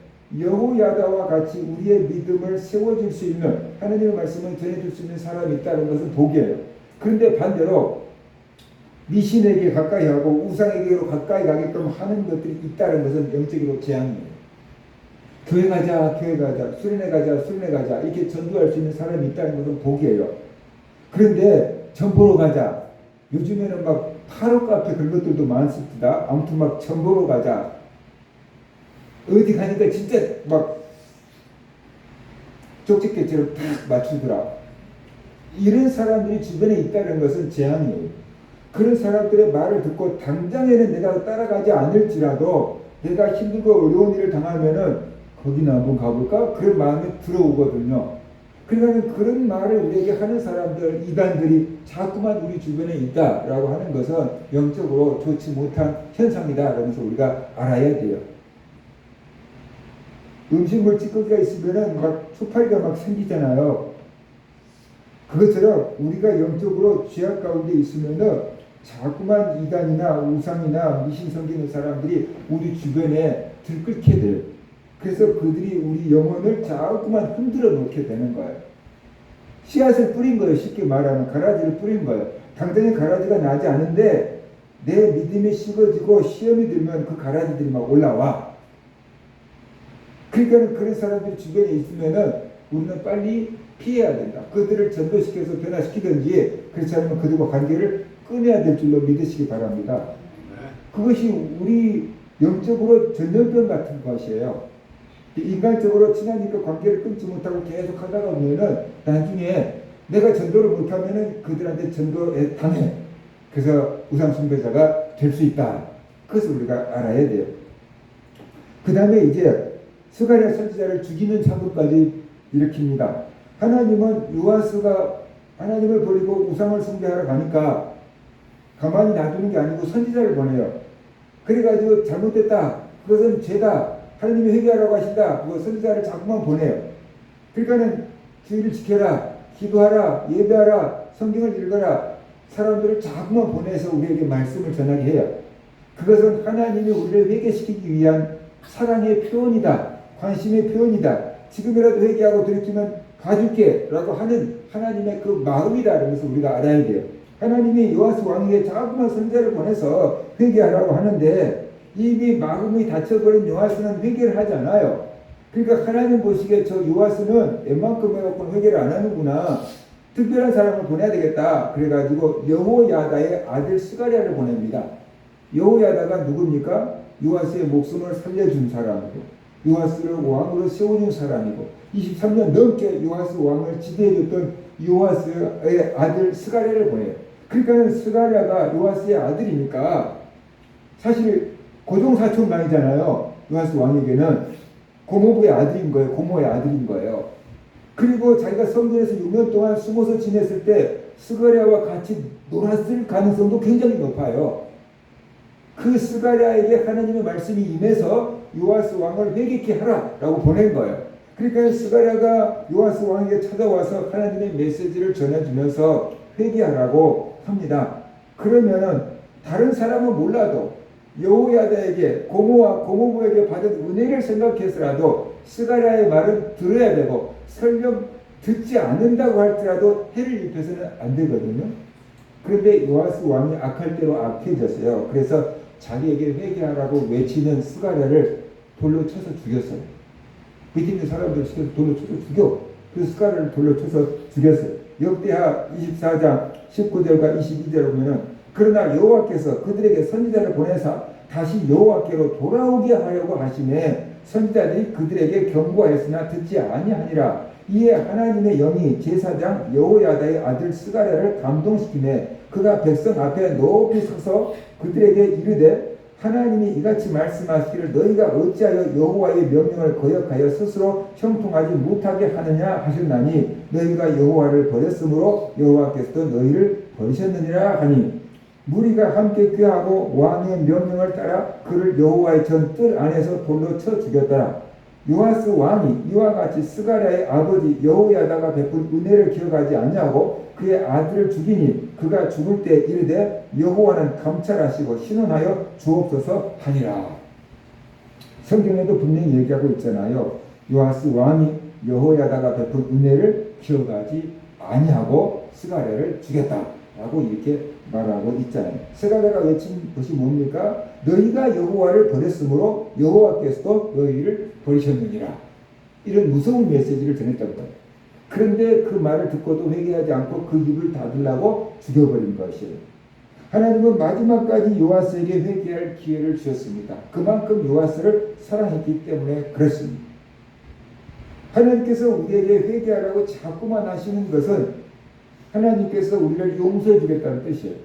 여호야다와 같이 우리의 믿음을 세워줄 수 있는, 하나님의 말씀을 전해줄 수 있는 사람이 있다는 것은 복이에요. 그런데 반대로 미신에게 가까이 하고 우상에게로 가까이 가게끔 하는 것들이 있다는 것은 영적으로 재앙이에요. 교회 가자, 교회 가자, 수련회 가자, 수련회 가자 이렇게 전도할 수 있는 사람이 있다는 것은 복이에요. 그런데 전보러 가자. 요즘에는 막 타로 카페 그런 것들도 많습니다. 아무튼 막 전보러 가자. 어디 가니까 진짜 막 쪽집게처럼 탁 맞추더라. 이런 사람들이 주변에 있다는 것은 재앙이에요. 그런 사람들의 말을 듣고 당장에는 내가 따라가지 않을지라도 내가 힘들고 어려운 일을 당하면은 거기나 한번 가볼까? 그런 마음이 들어오거든요. 그러니까 그런 말을 우리에게 하는 사람들, 이단들이 자꾸만 우리 주변에 있다라고 하는 것은 영적으로 좋지 못한 현상이다 라면서 우리가 알아야 돼요. 음식물 찌꺼기가 있으면은 막 초파리가 막 생기잖아요. 그것처럼 우리가 영적으로 죄악 가운데 있으면은 자꾸만 이단이나 우상이나 미신 섬기는 사람들이 우리 주변에 들끓게 돼요. 그래서 그들이 우리 영혼을 자꾸만 흔들어 놓게 되는 거예요. 씨앗을 뿌린 거예요. 쉽게 말하면 가라지를 뿌린 거예요. 당장에 가라지가 나지 않은데 내 믿음이 식어지고 시험이 들면 그 가라지들이 막 올라와. 그러니까 그런 사람들이 주변에 있으면은 우리는 빨리 피해야 된다. 그들을 전도시켜서 변화시키든지 그렇지 않으면 그들과 관계를 끊어야 될 줄로 믿으시기 바랍니다. 그것이 우리 영적으로 전염병 같은 것이에요. 인간적으로 친하니까 관계를 끊지 못하고 계속 하다가 보면은 나중에 내가 전도를 못하면은 그들한테 전도에 당해. 그래서 우상 숭배자가 될 수 있다. 그것을 우리가 알아야 돼요. 그 다음에 이제 스가랴 선지자를 죽이는 사건까지 일으킵니다. 하나님은 요아스가 하나님을 버리고 우상을 숭배하러 가니까 가만히 놔두는 게 아니고 선지자를 보내요. 그래가지고 잘못됐다. 그것은 죄다. 하나님이 회개하라고 하신다. 그 선지자를 자꾸만 보내요. 그러니까는 주의를 지켜라. 기도하라. 예배하라. 성경을 읽어라. 사람들을 자꾸만 보내서 우리에게 말씀을 전하게 해요. 그것은 하나님이 우리를 회개시키기 위한 사랑의 표현이다. 관심의 표현이다. 지금이라도 회개하고 돌이키면 봐줄게 라고 하는 하나님의 그 마음이다. 그러면서 우리가 알아야 돼요. 하나님이 요아스 왕에게 자꾸만 선지자를 보내서 회개하라고 하는데 이미 마음이 닫혀버린 요아스는 회개를 하지 않아요. 그러니까 하나님 보시기에 저 요아스는 웬만큼 해갖고 회개를 안 하는구나. 특별한 사람을 보내야 되겠다. 그래가지고 여호야다의 아들 스가랴를 보냅니다. 여호야다가 누굽니까? 요아스의 목숨을 살려준 사람이고 요아스를 왕으로 세워준 사람이고 23년 넘게 요아스 왕을 지배해줬던 요아스의 아들 스가랴를 보내요. 그러니까 스가랴가 요아스의 아들이니까 사실 고종사촌당이잖아요. 요아스 왕에게는 고모부의 아들인 거예요. 고모의 아들인 거예요. 그리고 자기가 성전에서 6년 동안 숨어서 지냈을 때 스가랴와 같이 놀았을 가능성도 굉장히 높아요. 그 스가랴에게 하나님의 말씀이 임해서 요아스 왕을 회개케 하라라고 보낸 거예요. 그러니까 스가랴가 요아스 왕에게 찾아와서 하나님의 메시지를 전해주면서 회개하라고 합니다. 그러면은 다른 사람은 몰라도 여호야다에게 고모와 고모부에게 받은 은혜를 생각해서라도 스가랴의 말은 들어야 되고 설령 듣지 않는다고 할지라도 해를 입혀서는 안 되거든요. 그런데 요아스 왕이 악할 대로 악해졌어요. 그래서 자기에게 회개하라고 외치는 스가랴를 돌로 쳐서 죽였어요. 밑에 있는 사람들 시켜서 돌로 쳐서 죽여. 그래서 스가랴를 돌로 쳐서 죽였어요. 역대하 24장 19절과 22절을 보면은 그러나 여호와께서 그들에게 선지자를 보내사 다시 여호와께로 돌아오게 하려고 하시매 선지자들이 그들에게 경고하였으나 듣지 아니하니라. 이에 하나님의 영이 제사장 여호야다의 아들 스가랴를 감동시키매 그가 백성 앞에 높이 서서 그들에게 이르되 하나님이 이같이 말씀하시기를 너희가 어찌하여 여호와의 명령을 거역하여 스스로 형통하지 못하게 하느냐 하셨나니 너희가 여호와를 버렸으므로 여호와께서도 너희를 버리셨느니라 하니 무리가 함께 꾀하고 왕의 명령을 따라 그를 여호와의 전 뜰 안에서 돌로 쳐 죽였더라. 요아스 왕이 이와 같이 스가랴의 아버지 여호야다가 베푼 은혜를 기억하지 아니하고 그의 아들을 죽이니 그가 죽을 때 이르되 여호와는 감찰하시고 신원하여 주옵소서 하니라. 성경에도 분명히 얘기하고 있잖아요. 요아스 왕이 여호야다가 베푼 은혜를 기억하지 아니하고 스가랴를 죽였다라고 이렇게 말하고 있잖아요. 스가랴가 외친 것이 뭡니까? 너희가 여호와를 버렸으므로 여호와께서도 너희를 버리셨느니라. 이런 무서운 메시지를 전했다고 해요. 그런데 그 말을 듣고도 회개하지 않고 그 입을 닫으려고 죽여버린 것이에요. 하나님은 마지막까지 요아스에게 회개할 기회를 주셨습니다. 그만큼 요아스를 사랑했기 때문에 그렇습니다. 하나님께서 우리에게 회개하라고 자꾸만 하시는 것은 하나님께서 우리를 용서해 주겠다는 뜻이에요.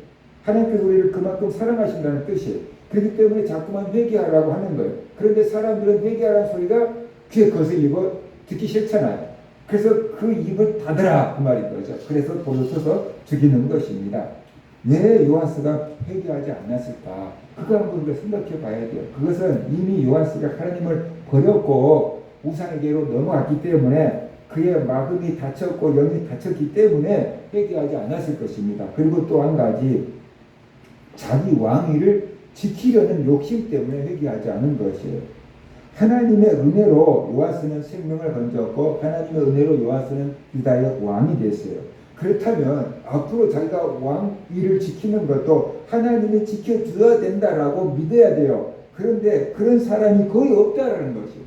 하나님께서 우리를 그만큼 사랑하신다는 뜻이에요. 그렇기 때문에 자꾸만 회개하라고 하는 거예요. 그런데 사람들은 회개하라는 소리가 귀에 거슬리고 듣기 싫잖아요. 그래서 그 입을 닫으라 그 말인 거죠. 그래서 돌을 써서 죽이는 것입니다. 왜 요아스가 회개하지 않았을까? 그거 한번 우리가 생각해 봐야 돼요. 그것은 이미 요아스가 하나님을 버렸고 우상에게로 넘어갔기 때문에 그의 마음이 닫혔고 영이 닫혔기 때문에 회개하지 않았을 것입니다. 그리고 또 한 가지, 자기 왕위를 지키려는 욕심 때문에 회개하지 않은 것이에요. 하나님의 은혜로 요아스는 생명을 건졌고 하나님의 은혜로 요아스는 유다의 왕이 됐어요. 그렇다면 앞으로 자기가 왕위를 지키는 것도 하나님이 지켜줘야 된다라고 믿어야 돼요. 그런데 그런 사람이 거의 없다라는 것이에요.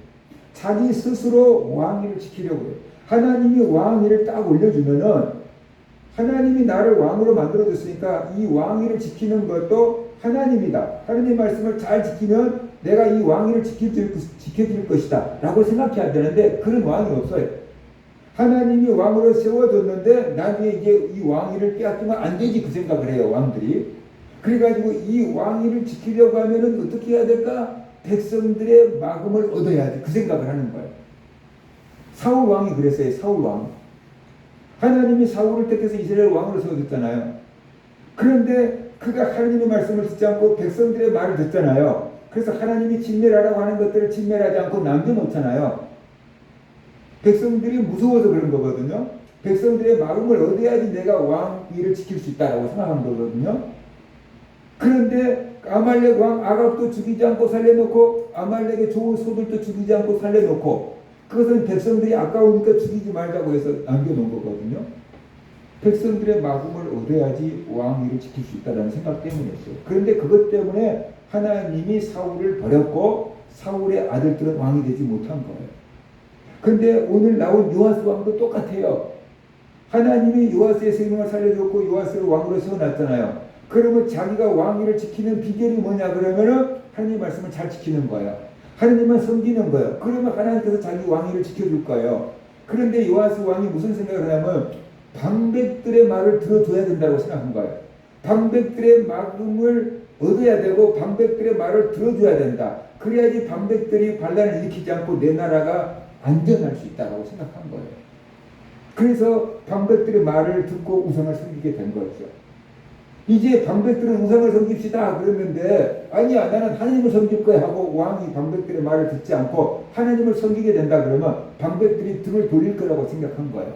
자기 스스로 왕위를 지키려고 해요. 하나님이 왕위를 딱 올려주면은 하나님이 나를 왕으로 만들어줬으니까 이 왕위를 지키는 것도 하나님이다. 하나님 말씀을 잘 지키면 내가 이 왕위를 지켜줄 것이다 라고 생각해야 되는데 그런 왕이 없어요. 하나님이 왕으로 세워줬는데 나중에 이제 이 왕위를 빼앗기면 안 되지 그 생각을 해요. 왕들이. 그래가지고 이 왕위를 지키려고 하면은 어떻게 해야 될까? 백성들의 마음을 얻어야 돼. 그 생각을 하는 거예요. 사울 왕이 그랬어요. 사울 왕. 하나님이 사울을 택해서 이스라엘 왕으로 세워줬잖아요. 그런데 그가 하나님의 말씀을 듣지 않고 백성들의 말을 듣잖아요. 그래서 하나님이 진멸하라고 하는 것들을 진멸하지 않고 남겨놓잖아요. 백성들이 무서워서 그런 거거든요. 백성들의 마음을 얻어야지 내가 왕위를 지킬 수 있다라고 생각한 거거든요. 그런데 아말렉 왕 아갑도 죽이지 않고 살려놓고 아말렉의 좋은 소들도 죽이지 않고 살려놓고 그것은 백성들이 아까우니까 죽이지 말자고 해서 남겨놓은 거거든요. 백성들의 마음을 얻어야지 왕위를 지킬 수 있다는 생각 때문이었어요. 그런데 그것 때문에 하나님이 사울을 버렸고 사울의 아들들은 왕이 되지 못한 거예요. 그런데 오늘 나온 요아스 왕도 똑같아요. 하나님이 요아스의 생명을 살려줬고 요아스를 왕으로 세워놨잖아요. 그러면 자기가 왕위를 지키는 비결이 뭐냐 그러면은 하나님 말씀을 잘 지키는 거예요. 하나님만 섬기는 거예요. 그러면 하나님께서 자기 왕위를 지켜줄 거예요. 그런데 요아스 왕이 무슨 생각을 하냐면 방백들의 말을 들어줘야 된다고 생각한 거예요. 방백들의 마음을 얻어야 되고 방백들의 말을 들어줘야 된다. 그래야지 방백들이 반란을 일으키지 않고 내 나라가 안전할 수 있다고 생각한 거예요. 그래서 방백들의 말을 듣고 우상을 섬기게 된 거죠. 이제 방백들은 우상을 섬깁시다 그랬는데 아니야 나는 하나님을 섬길 거야 하고 왕이 방백들의 말을 듣지 않고 하나님을 섬기게 된다 그러면 방백들이 등을 돌릴 거라고 생각한 거예요.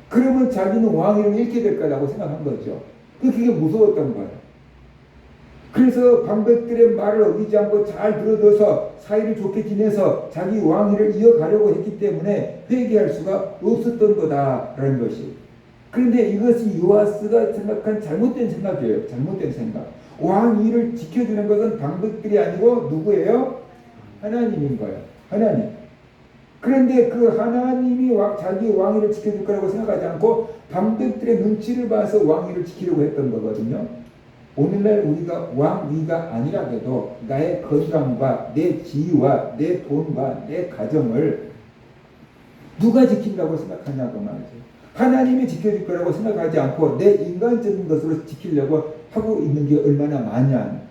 그러면 자기는 왕위를 잃게 될 거라고 생각한 거죠. 그게 무서웠던 거예요. 그래서 방백들의 말을 어기지 않고 잘 들어둬서 사이를 좋게 지내서 자기 왕위를 이어가려고 했기 때문에 회개할 수가 없었던 거다라는 것이. 그런데 이것이 요아스가 생각한 잘못된 생각이에요. 잘못된 생각. 왕위를 지켜주는 것은 방백들이 아니고 누구예요? 하나님인 거예요. 하나님. 그런데 그 하나님이 자기 왕위를 지켜줄 거라고 생각하지 않고 방백들의 눈치를 봐서 왕위를 지키려고 했던 거거든요. 오늘날 우리가 왕위가 아니라도 나의 건강과 내 지위와 내 돈과 내 가정을 누가 지킨다고 생각하냐고 말이죠. 하나님이 지켜줄 거라고 생각하지 않고 내 인간적인 것으로 지키려고 하고 있는 게 얼마나 많냐.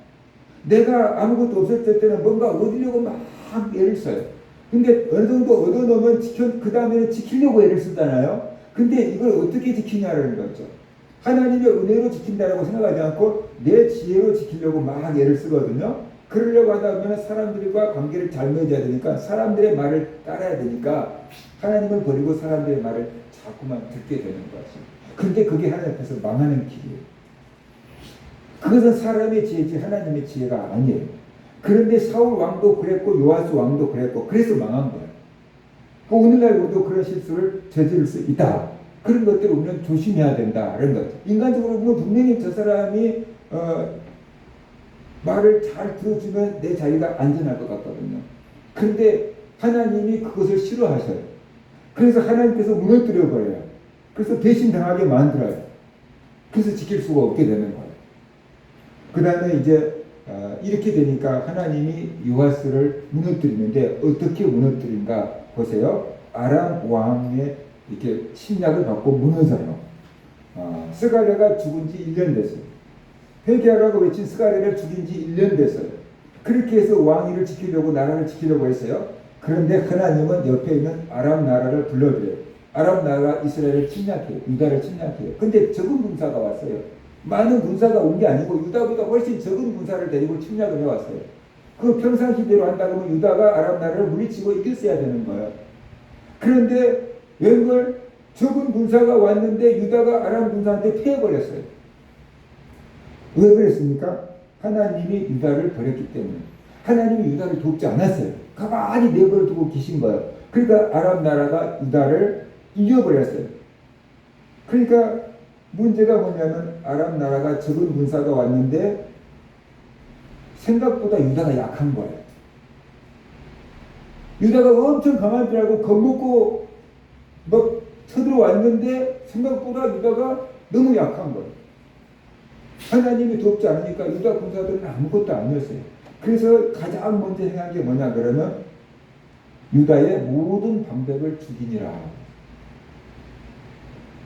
내가 아무것도 없었을 때는 뭔가 얻으려고 막 애를 써요. 근데 어느 정도 얻어놓으면 그 다음에는 지키려고 애를 쓰잖아요. 근데 이걸 어떻게 지키냐라는 거죠. 하나님의 은혜로 지킨다라고 생각하지 않고 내 지혜로 지키려고 막 애를 쓰거든요. 그러려고 하다 보면 사람들과 관계를 잘 맺어야 되니까 사람들의 말을 따라야 되니까 하나님을 버리고 사람들의 말을 자꾸만 듣게 되는 거지. 근데 그게 하나님 앞에서 망하는 길이에요. 그것은 사람의 지혜지 하나님의 지혜가 아니에요. 그런데 사울 왕도 그랬고 요아스 왕도 그랬고 그래서 망한 거예요. 오늘날 우리도 그런 실수를 저지를 수 있다. 그런 것들을 우리는 조심해야 된다는 거죠. 인간적으로 보면 분명히 저 사람이 말을 잘 들어주면 내 자기가 안전할 것 같거든요. 그런데 하나님이 그것을 싫어하셔요. 그래서 하나님께서 무너뜨려 버려요. 그래서 배신당하게 만들어요. 그래서 지킬 수가 없게 되는 거예요. 그 다음에 이제 이렇게 되니까 하나님이 요아스를 무너뜨리는데 어떻게 무너뜨린가 보세요. 아람 왕의 이렇게 침략을 받고 무너져요. 스가랴가 죽은 지 1년 됐어요. 회개하라고 외친 스가랴를 죽인 지 1년 됐어요. 그렇게 해서 왕위를 지키려고 나라를 지키려고 했어요. 그런데 하나님은 옆에 있는 아람 나라를 불러들여요. 아랍 나라가 이스라엘을 침략해요. 유다를 침략해요. 근데 적은 군사가 왔어요. 많은 군사가 온 게 아니고 유다보다 훨씬 적은 군사를 데리고 침략을 해왔어요. 그 평상시대로 한다 그러면 유다가 아랍 나라를 물리치고 이겼어야 되는 거예요. 그런데 웬걸 적은 군사가 왔는데 유다가 아람 군사한테 패해버렸어요. 왜 그랬습니까? 하나님이 유다를 버렸기 때문에. 하나님이 유다를 돕지 않았어요. 가만히 내버려 두고 계신 거예요. 그러니까 아랍 나라가 유다를 이겨버렸어요. 그러니까 문제가 뭐냐면 아랍 나라가 적은 군사가 왔는데 생각보다 유다가 약한 거예요. 유다가 엄청 강한 줄 알고 겁먹고 막 쳐들어왔는데 생각보다 유다가 너무 약한 거예요. 하나님이 돕지 않으니까 유다 군사들은 아무것도 아니었어요. 그래서 가장 먼저 행한 게 뭐냐 그러면 유다의 모든 방백을 죽이니라.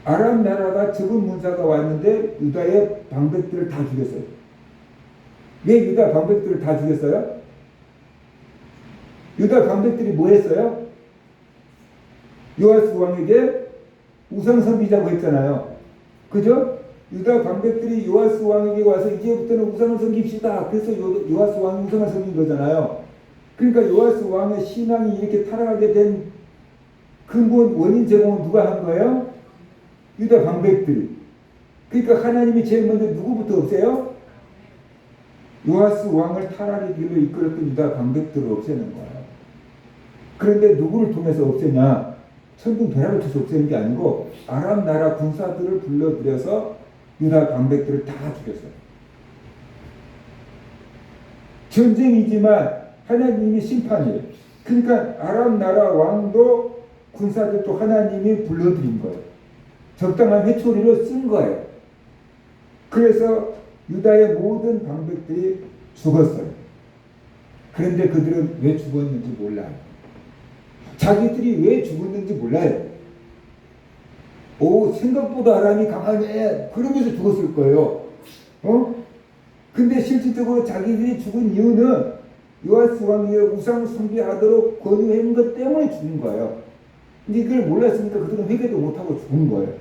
아람 나라가 적은 군사가 왔는데 유다의 방백들을 다 죽였어요. 왜 유다 방백들을 다 죽였어요? 유다 방백들이 뭐 했어요? 요아스 왕에게 우상 섬기자고 했잖아요. 그죠? 유다 방백들이 요아스 왕에게 와서 이제부터는 우상을 섬깁시다. 그래서 요아스 왕이 우상을 섬긴 거잖아요. 그러니까 요아스 왕의 신앙이 이렇게 타락하게 된 근본 원인 제공은 누가 한 거예요? 유다 방백들이. 그러니까 하나님이 제일 먼저 누구부터 없애요? 요아스 왕을 타락의 길로 이끌었던 유다 방백들을 없애는 거예요. 그런데 누구를 통해서 없애냐? 천둥 벼락을 쳐서 없애는 게 아니고 아람 나라 군사들을 불러들여서 유다 방백들을 다 죽였어요. 전쟁이지만 하나님이 심판이에요. 그러니까 아람 나라 왕도 군사들도 하나님이 불러들인 거예요. 적당한 회초리로 쓴 거예요. 그래서 유다의 모든 방백들이 죽었어요. 그런데 그들은 왜 죽었는지 몰라요. 자기들이 왜 죽었는지 몰라요. 생각보다 아람이 강하네. 그러면서 죽었을 거예요. 근데 실질적으로 자기들이 죽은 이유는 요아스 왕이 우상 숭배하도록 권유한 것 때문에 죽은 거예요. 근데 이걸 몰랐으니까 그들은 회개도 못하고 죽은 거예요.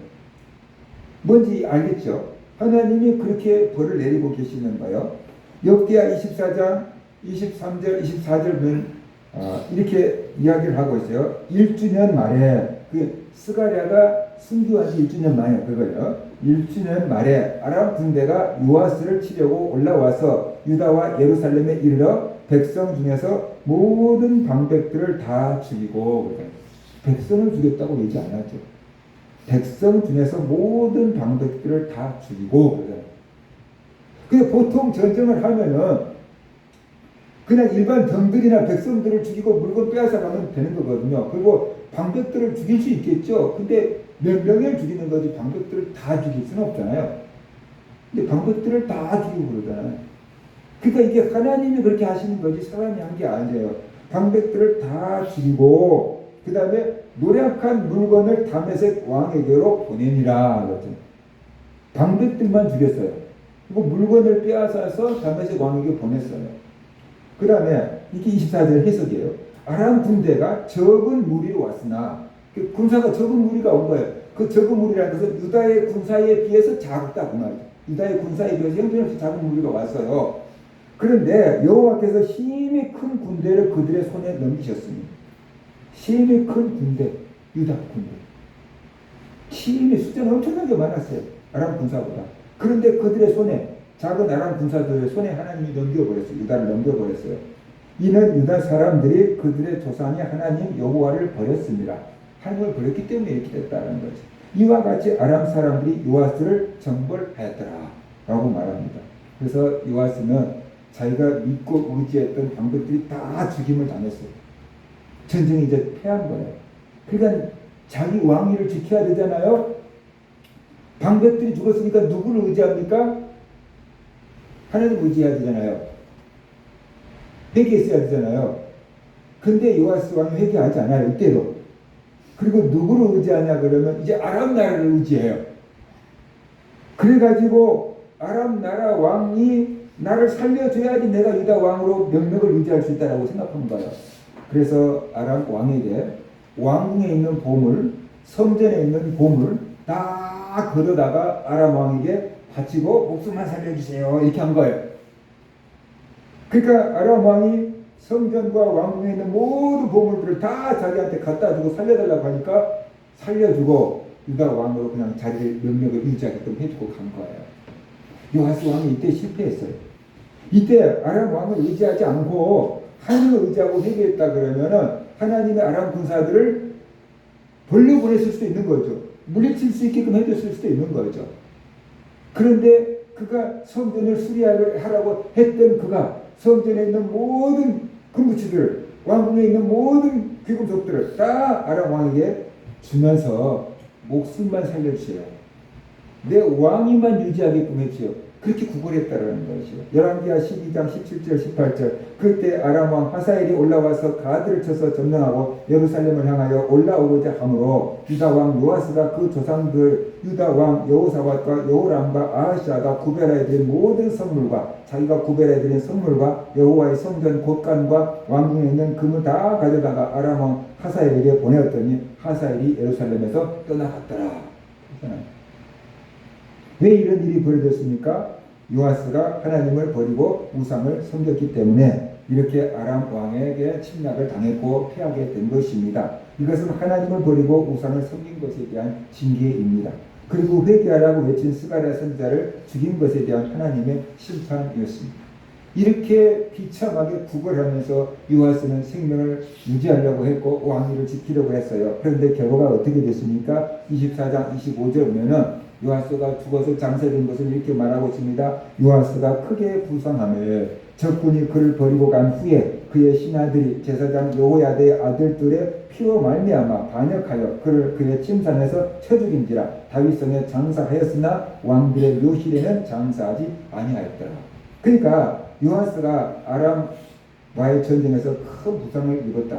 뭔지 알겠죠? 하나님이 그렇게 벌을 내리고 계시는 거예요. 욥기야 24장 23절 24절 보면 이렇게 이야기를 하고 있어요. 1주년 말에 스가랴가 순교한 지 1주년 만에 그거예요. 1주년 말에 아람 군대가 요아스를 치려고 올라와서 유다와 예루살렘에 이르러 백성 중에서 모든 방백들을 다 죽이고, 백성을 죽였다고 얘기 안 하죠. 백성 중에서 모든 방백들을 다 죽이고. 근데 보통 전쟁을 하면은 그냥 일반 병들이나 백성들을 죽이고 물건 빼앗아 가면 되는 거거든요. 그리고 방백들을 죽일 수 있겠죠. 근데 몇 명을 죽이는 거지 방백들을 다 죽일 수는 없잖아요. 근데 방백들을 다 죽이고 그러잖아요. 그러니까 이게 하나님이 그렇게 하시는 거지 사람이 한 게 아니에요. 방백들을 다 죽이고 그 다음에 노력한 물건을 다메섹 왕에게로 보내니라. 방백들만 죽였어요. 그리고 물건을 빼앗아서 다메섹 왕에게 보냈어요. 그 다음에 이게 24절 해석이에요. 아람 군대가 적은 무리로 왔으나 군사가 적은 무리가 온 거예요. 그 적은 무리라는 것은 유다의 군사에 비해서 작다 그 말이죠. 유다의 군사에 비해서 형편없이 작은 무리가 왔어요. 그런데 여호와께서 힘이 큰 군대를 그들의 손에 넘기셨습니다. 힘이 큰 군대, 유다 군대. 힘이 숫자는 엄청나게 많았어요. 아람 군사보다. 그런데 그들의 손에 작은 아람 군사들의 손에 하나님이 넘겨버렸어요. 유다를 넘겨버렸어요. 이는 유다 사람들이 그들의 조상의 하나님 여호와를 버렸습니다. 하나님을 버렸기 때문에 이렇게 됐다는 거죠. 이와 같이 아람 사람들이 요아스를 정벌하였더라 라고 말합니다. 그래서 요아스는 자기가 믿고 의지했던 방백들이 다 죽임을 당했어요. 전쟁이 이제 패한 거예요. 그러니까 자기 왕위를 지켜야 되잖아요. 방백들이 죽었으니까 누구를 의지합니까? 하나님 의지해야 되잖아요. 회개했어야 되잖아요. 근데 요아스 왕이 회개하지 않아요. 이때도. 그리고 누구를 의지하냐 그러면 이제 아람 나라를 의지해요. 그래가지고 아람 나라 왕이 나를 살려줘야지 내가 유다 왕으로 명맥을 유지할 수 있다라고 생각한 거예요. 그래서 아람 왕에게 왕궁에 있는 보물 성전에 있는 보물 다 걷어다가 아람 왕에게 바치고 목숨만 살려주세요 이렇게 한 거예요. 그러니까 아람 왕이 성전과 왕궁에 있는 모든 보물들을 다 자기한테 갖다 주고 살려달라고 하니까 살려주고 유다 왕으로 그냥 자리를 명령을 유지하게끔 해주고 간 거예요. 요아스 왕이 이때 실패했어요. 이때 아람 왕을 의지하지 않고 하나님을 의지하고 회개했다 그러면은 하나님의 아람 군사들을 벌려보냈을 수도 있는 거죠. 물리칠 수 있게끔 해줬을 수도 있는 거죠. 그런데 그가 성전을 수리하라고 했던 그가 성전에 있는 모든 금부치들, 왕궁에 있는 모든 귀금속들을 다 아람 왕에게 주면서 목숨만 살려주세요. 내 왕위만 유지하게끔 해주세요. 그렇게 구걸했다라는 것이요. 열왕기하 12장 17절 18절 그때 아람 왕 하사엘이 올라와서 가드를 쳐서 점령하고 예루살렘을 향하여 올라오고자 하므로 유다 왕 요아스가 그 조상들 유다 왕 여호사밧과 여호람과 아하시아가 구별하여 드린 모든 선물과 자기가 구별하여 드린 선물과 여호와의 성전 곳간과 왕궁에 있는 금을 다 가져다가 아람 왕 하사엘에게 보내었더니 하사엘이 예루살렘에서 떠나갔더라. 왜 이런 일이 벌어졌습니까? 요아스가 하나님을 버리고 우상을 섬겼기 때문에 이렇게 아람 왕에게 침략을 당했고 패하게 된 것입니다. 이것은 하나님을 버리고 우상을 섬긴 것에 대한 징계입니다. 그리고 회개하라고 외친 스가랴 선지자를 죽인 것에 대한 하나님의 심판이었습니다. 이렇게 비참하게 구걸하면서 요아스는 생명을 유지하려고 했고 왕위를 지키려고 했어요. 그런데 결과가 어떻게 됐습니까? 24장 25절 보면은 요아스가 죽어서 장사된 것을 이렇게 말하고 있습니다. 요아스가 크게 부상하며 적군이 그를 버리고 간 후에 그의 신하들이 제사장 여호야다의 아들들의 피로 말미암아 반역하여 그를 그의 침상에서 쳐 죽인지라. 다윗성에 장사하였으나 왕들의 묘실에는 장사하지 아니하였더라. 그러니까 요아스가 아람과의 전쟁에서 큰 부상을 입었다.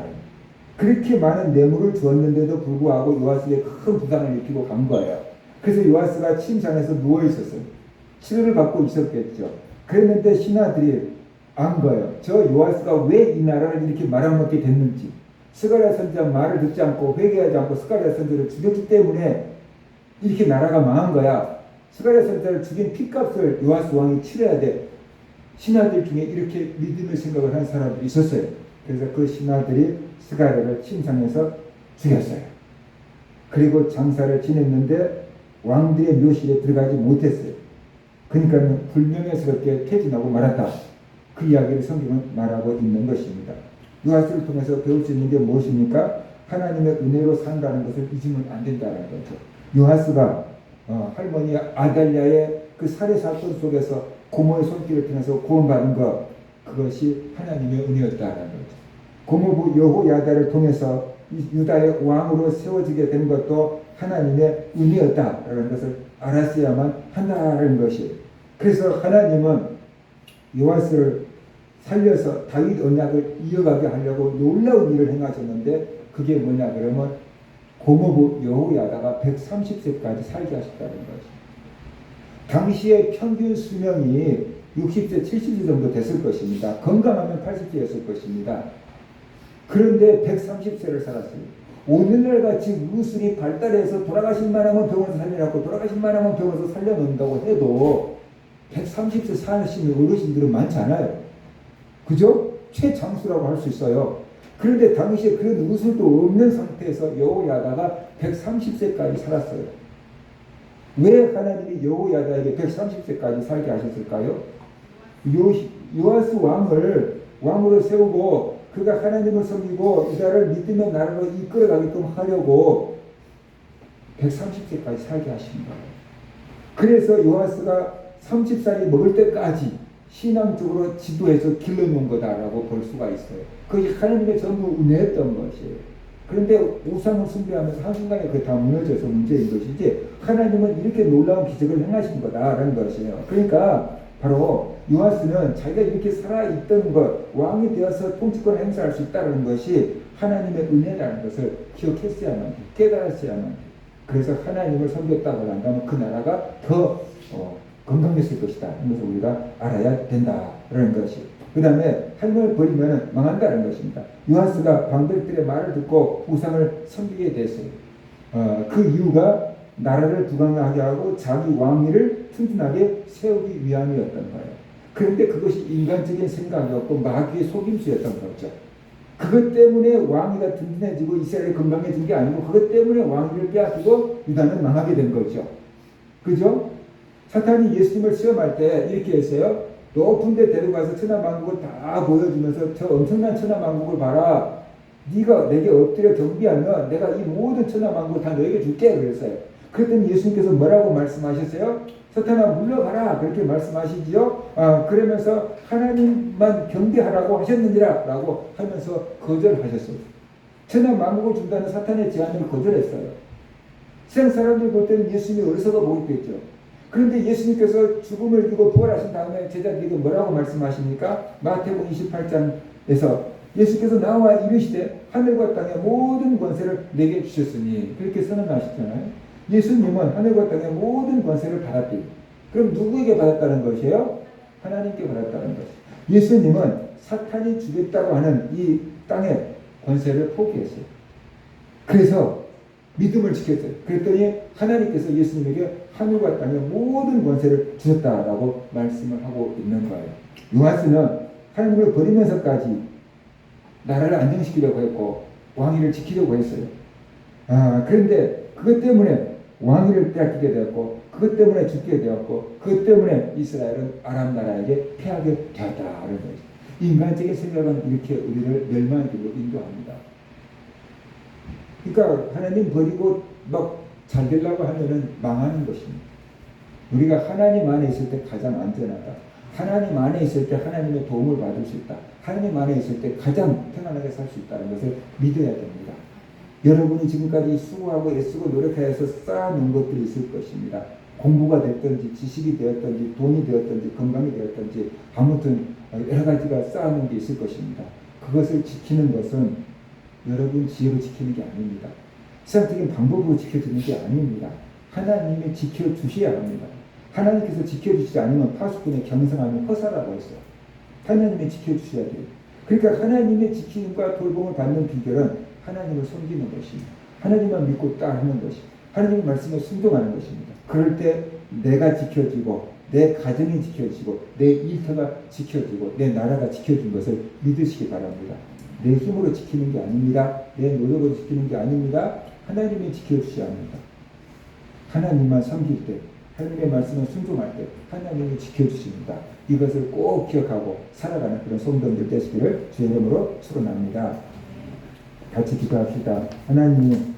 그렇게 많은 뇌물을 주었는데도 불구하고 요아스에게 큰 부상을 입히고 간 거예요. 그래서 요아스가 침상에서 누워 있었어요. 치료를 받고 있었겠죠. 그랬는데 신하들이 안 거예요. 저 요아스가 왜 이 나라를 이렇게 말아먹게 됐는지. 스가랴 선지자 말을 듣지 않고 회개하지 않고 스가랴 선지자를 죽였기 때문에 이렇게 나라가 망한 거야. 스가랴 선지자를 죽인 핏값을 요아스 왕이 치러야 돼. 신하들 중에 이렇게 믿음의 생각을 한 사람들이 있었어요. 그래서 그 신하들이 스가랴를 침상에서 죽였어요. 그리고 장사를 지냈는데 왕들의 묘실에 들어가지 못했어요. 그러니까 불명예스럽게 퇴진하고 말았다. 그 이야기를 성경은 말하고 있는 것입니다. 요아스를 통해서 배울 수 있는 게 무엇입니까? 하나님의 은혜로 산다는 것을 잊으면 안 된다는 거죠. 요아스가 할머니 아달랴의 그 살해 사건 속에서 고모의 손길을 통해서 구원받은 것, 그것이 하나님의 은혜였다는 거죠. 고모부 여호야다를 통해서 유다의 왕으로 세워지게 된 것도 하나님의 은혜였다라는 것을 알았어야만 한다는 것이에요. 그래서 하나님은 요아스를 살려서 다윗 언약을 이어가게 하려고 놀라운 일을 행하셨는데 그게 뭐냐 그러면 고모부 여호야다가 130세까지 살게 하셨다는 거죠. 당시의 평균 수명이 60세, 70세 정도 됐을 것입니다. 건강하면 80세였을 것입니다. 그런데 130세를 살았어요. 오늘날 같이 의술이 발달해서 돌아가신 만하면 병원에서 살려놓고 돌아가신 만하면 병원에서 살려놓는다고 해도 130세 사시는 어르신들은 많지 않아요. 그죠? 최장수라고 할 수 있어요. 그런데 당시에 그런 의술도 없는 상태에서 여호야다가 130세까지 살았어요. 왜 하나님이 여호야다에게 130세까지 살게 하셨을까요? 요아스 왕을 왕으로 세우고 그가 하나님을 섬기고 이스라엘을 믿음의 나라로 이끌어가게끔 하려고 130세까지 살게 하신 거예요. 그래서 요아스가 30살이 먹을 때까지 신앙적으로 지도해서 길러놓은 거다라고 볼 수가 있어요. 그것이 하나님의 전부 은혜였던 것이에요. 그런데 우상을 숭배하면서 한순간에 그게 다 무너져서 문제인 것이지 하나님은 이렇게 놀라운 기적을 행하신 거다라는 것이에요. 그러니까 바로 요아스는 자기가 이렇게 살아있던 것, 왕이 되어서 통치권을 행사할 수 있다는 것이 하나님의 은혜라는 것을 기억했어야만 돼. 깨달았어야만 돼. 그래서 하나님을 섬겼다고 한다면 그 나라가 더 건강했을 것이다. 이것을 우리가 알아야 된다라는 것이. 그 다음에 하나님을 버리면 망한다는 것입니다. 요아스가 방백들의 말을 듣고 우상을 섬기게 됐어요. 그 이유가 나라를 부강하게 하고 자기 왕위를 튼튼하게 세우기 위함이었던 거예요. 그런데 그것이 인간적인 생각이었고 마귀의 속임수였던 거죠. 그것 때문에 왕위가 든든해지고 이스라엘이 건강해진 게 아니고 그것 때문에 왕위를 빼앗기고 유다는 망하게 된 거죠. 그죠? 사탄이 예수님을 시험할 때 이렇게 했어요. 높은 데 데려가서 천하만국을 다 보여주면서 저 엄청난 천하만국을 봐라. 네가 내게 엎드려 경비하면 내가 이 모든 천하만국을 다 너에게 줄게 그랬어요. 그랬더니 예수님께서 뭐라고 말씀하셨어요? 사탄아 물러가라 그렇게 말씀하시지요. 그러면서 하나님만 경배하라고 하셨느니라 라고 하면서 거절하셨어요. 천하만국을 준다는 사탄의 제안을 거절했어요. 세상 사람들이 볼 때는 예수님이 어리석어 보이겠죠. 그런데 예수님께서 죽음을 이기고 부활하신 다음에 제자들에게 뭐라고 말씀하십니까? 마태복음 28장에서 예수께서 나와 이르시되 하늘과 땅의 모든 권세를 내게 주셨으니 그렇게 선언하셨잖아요. 예수님은 하늘과 땅의 모든 권세를 받았대요. 그럼 누구에게 받았다는 것이에요? 하나님께 받았다는 것이에요. 예수님은 사탄이 주겠다고 하는 이 땅의 권세를 포기했어요. 그래서 믿음을 지켰어요. 그랬더니 하나님께서 예수님에게 하늘과 땅의 모든 권세를 주셨다라고 말씀을 하고 있는 거예요. 요한스는 하나님을 버리면서까지 나라를 안정시키려고 했고 왕위를 지키려고 했어요. 그런데 그것 때문에 왕위를 빼앗기게 되었고 그것 때문에 죽게 되었고 그것 때문에 이스라엘은 아람 나라에게 패하게 되었다는 거죠. 인간적인 생각은 이렇게 우리를 멸망의 길로 인도합니다. 그러니까 하나님 버리고 막 잘 되려고 하면은 망하는 것입니다. 우리가 하나님 안에 있을 때 가장 안전하다. 하나님 안에 있을 때 하나님의 도움을 받을 수 있다. 하나님 안에 있을 때 가장 편안하게 살 수 있다는 것을 믿어야 됩니다. 여러분이 지금까지 수고하고 애쓰고 노력해서 쌓아놓은 것들이 있을 것입니다. 공부가 됐든지 지식이 되었든지 돈이 되었든지 건강이 되었든지 아무튼 여러 가지가 쌓아놓은 게 있을 것입니다. 그것을 지키는 것은 여러분 지혜로 지키는 게 아닙니다. 세상적인 방법으로 지켜주는 게 아닙니다. 하나님이 지켜주셔야 합니다. 하나님께서 지켜주시지 않으면 파수꾼의 경성함이 허사라고 했어요. 하나님이 지켜주셔야 돼요. 그러니까 하나님의 지킴과 돌봄을 받는 비결은 하나님을 섬기는 것입니다. 하나님만 믿고 따르는 것입니다. 하나님의 말씀에 순종하는 것입니다. 그럴 때 내가 지켜지고 내 가정이 지켜지고 내 일터가 지켜지고 내 나라가 지켜진 것을 믿으시기 바랍니다. 내 힘으로 지키는 게 아닙니다. 내 노력으로 지키는 게 아닙니다. 하나님이 지켜주셔야 합니다. 하나님만 섬길 때 하나님의 말씀에 순종할 때 하나님이 지켜주십니다. 이것을 꼭 기억하고 살아가는 그런 성도들 되시기를 주의 이름으로 축원합니다. 같이 기도합시다. 하나님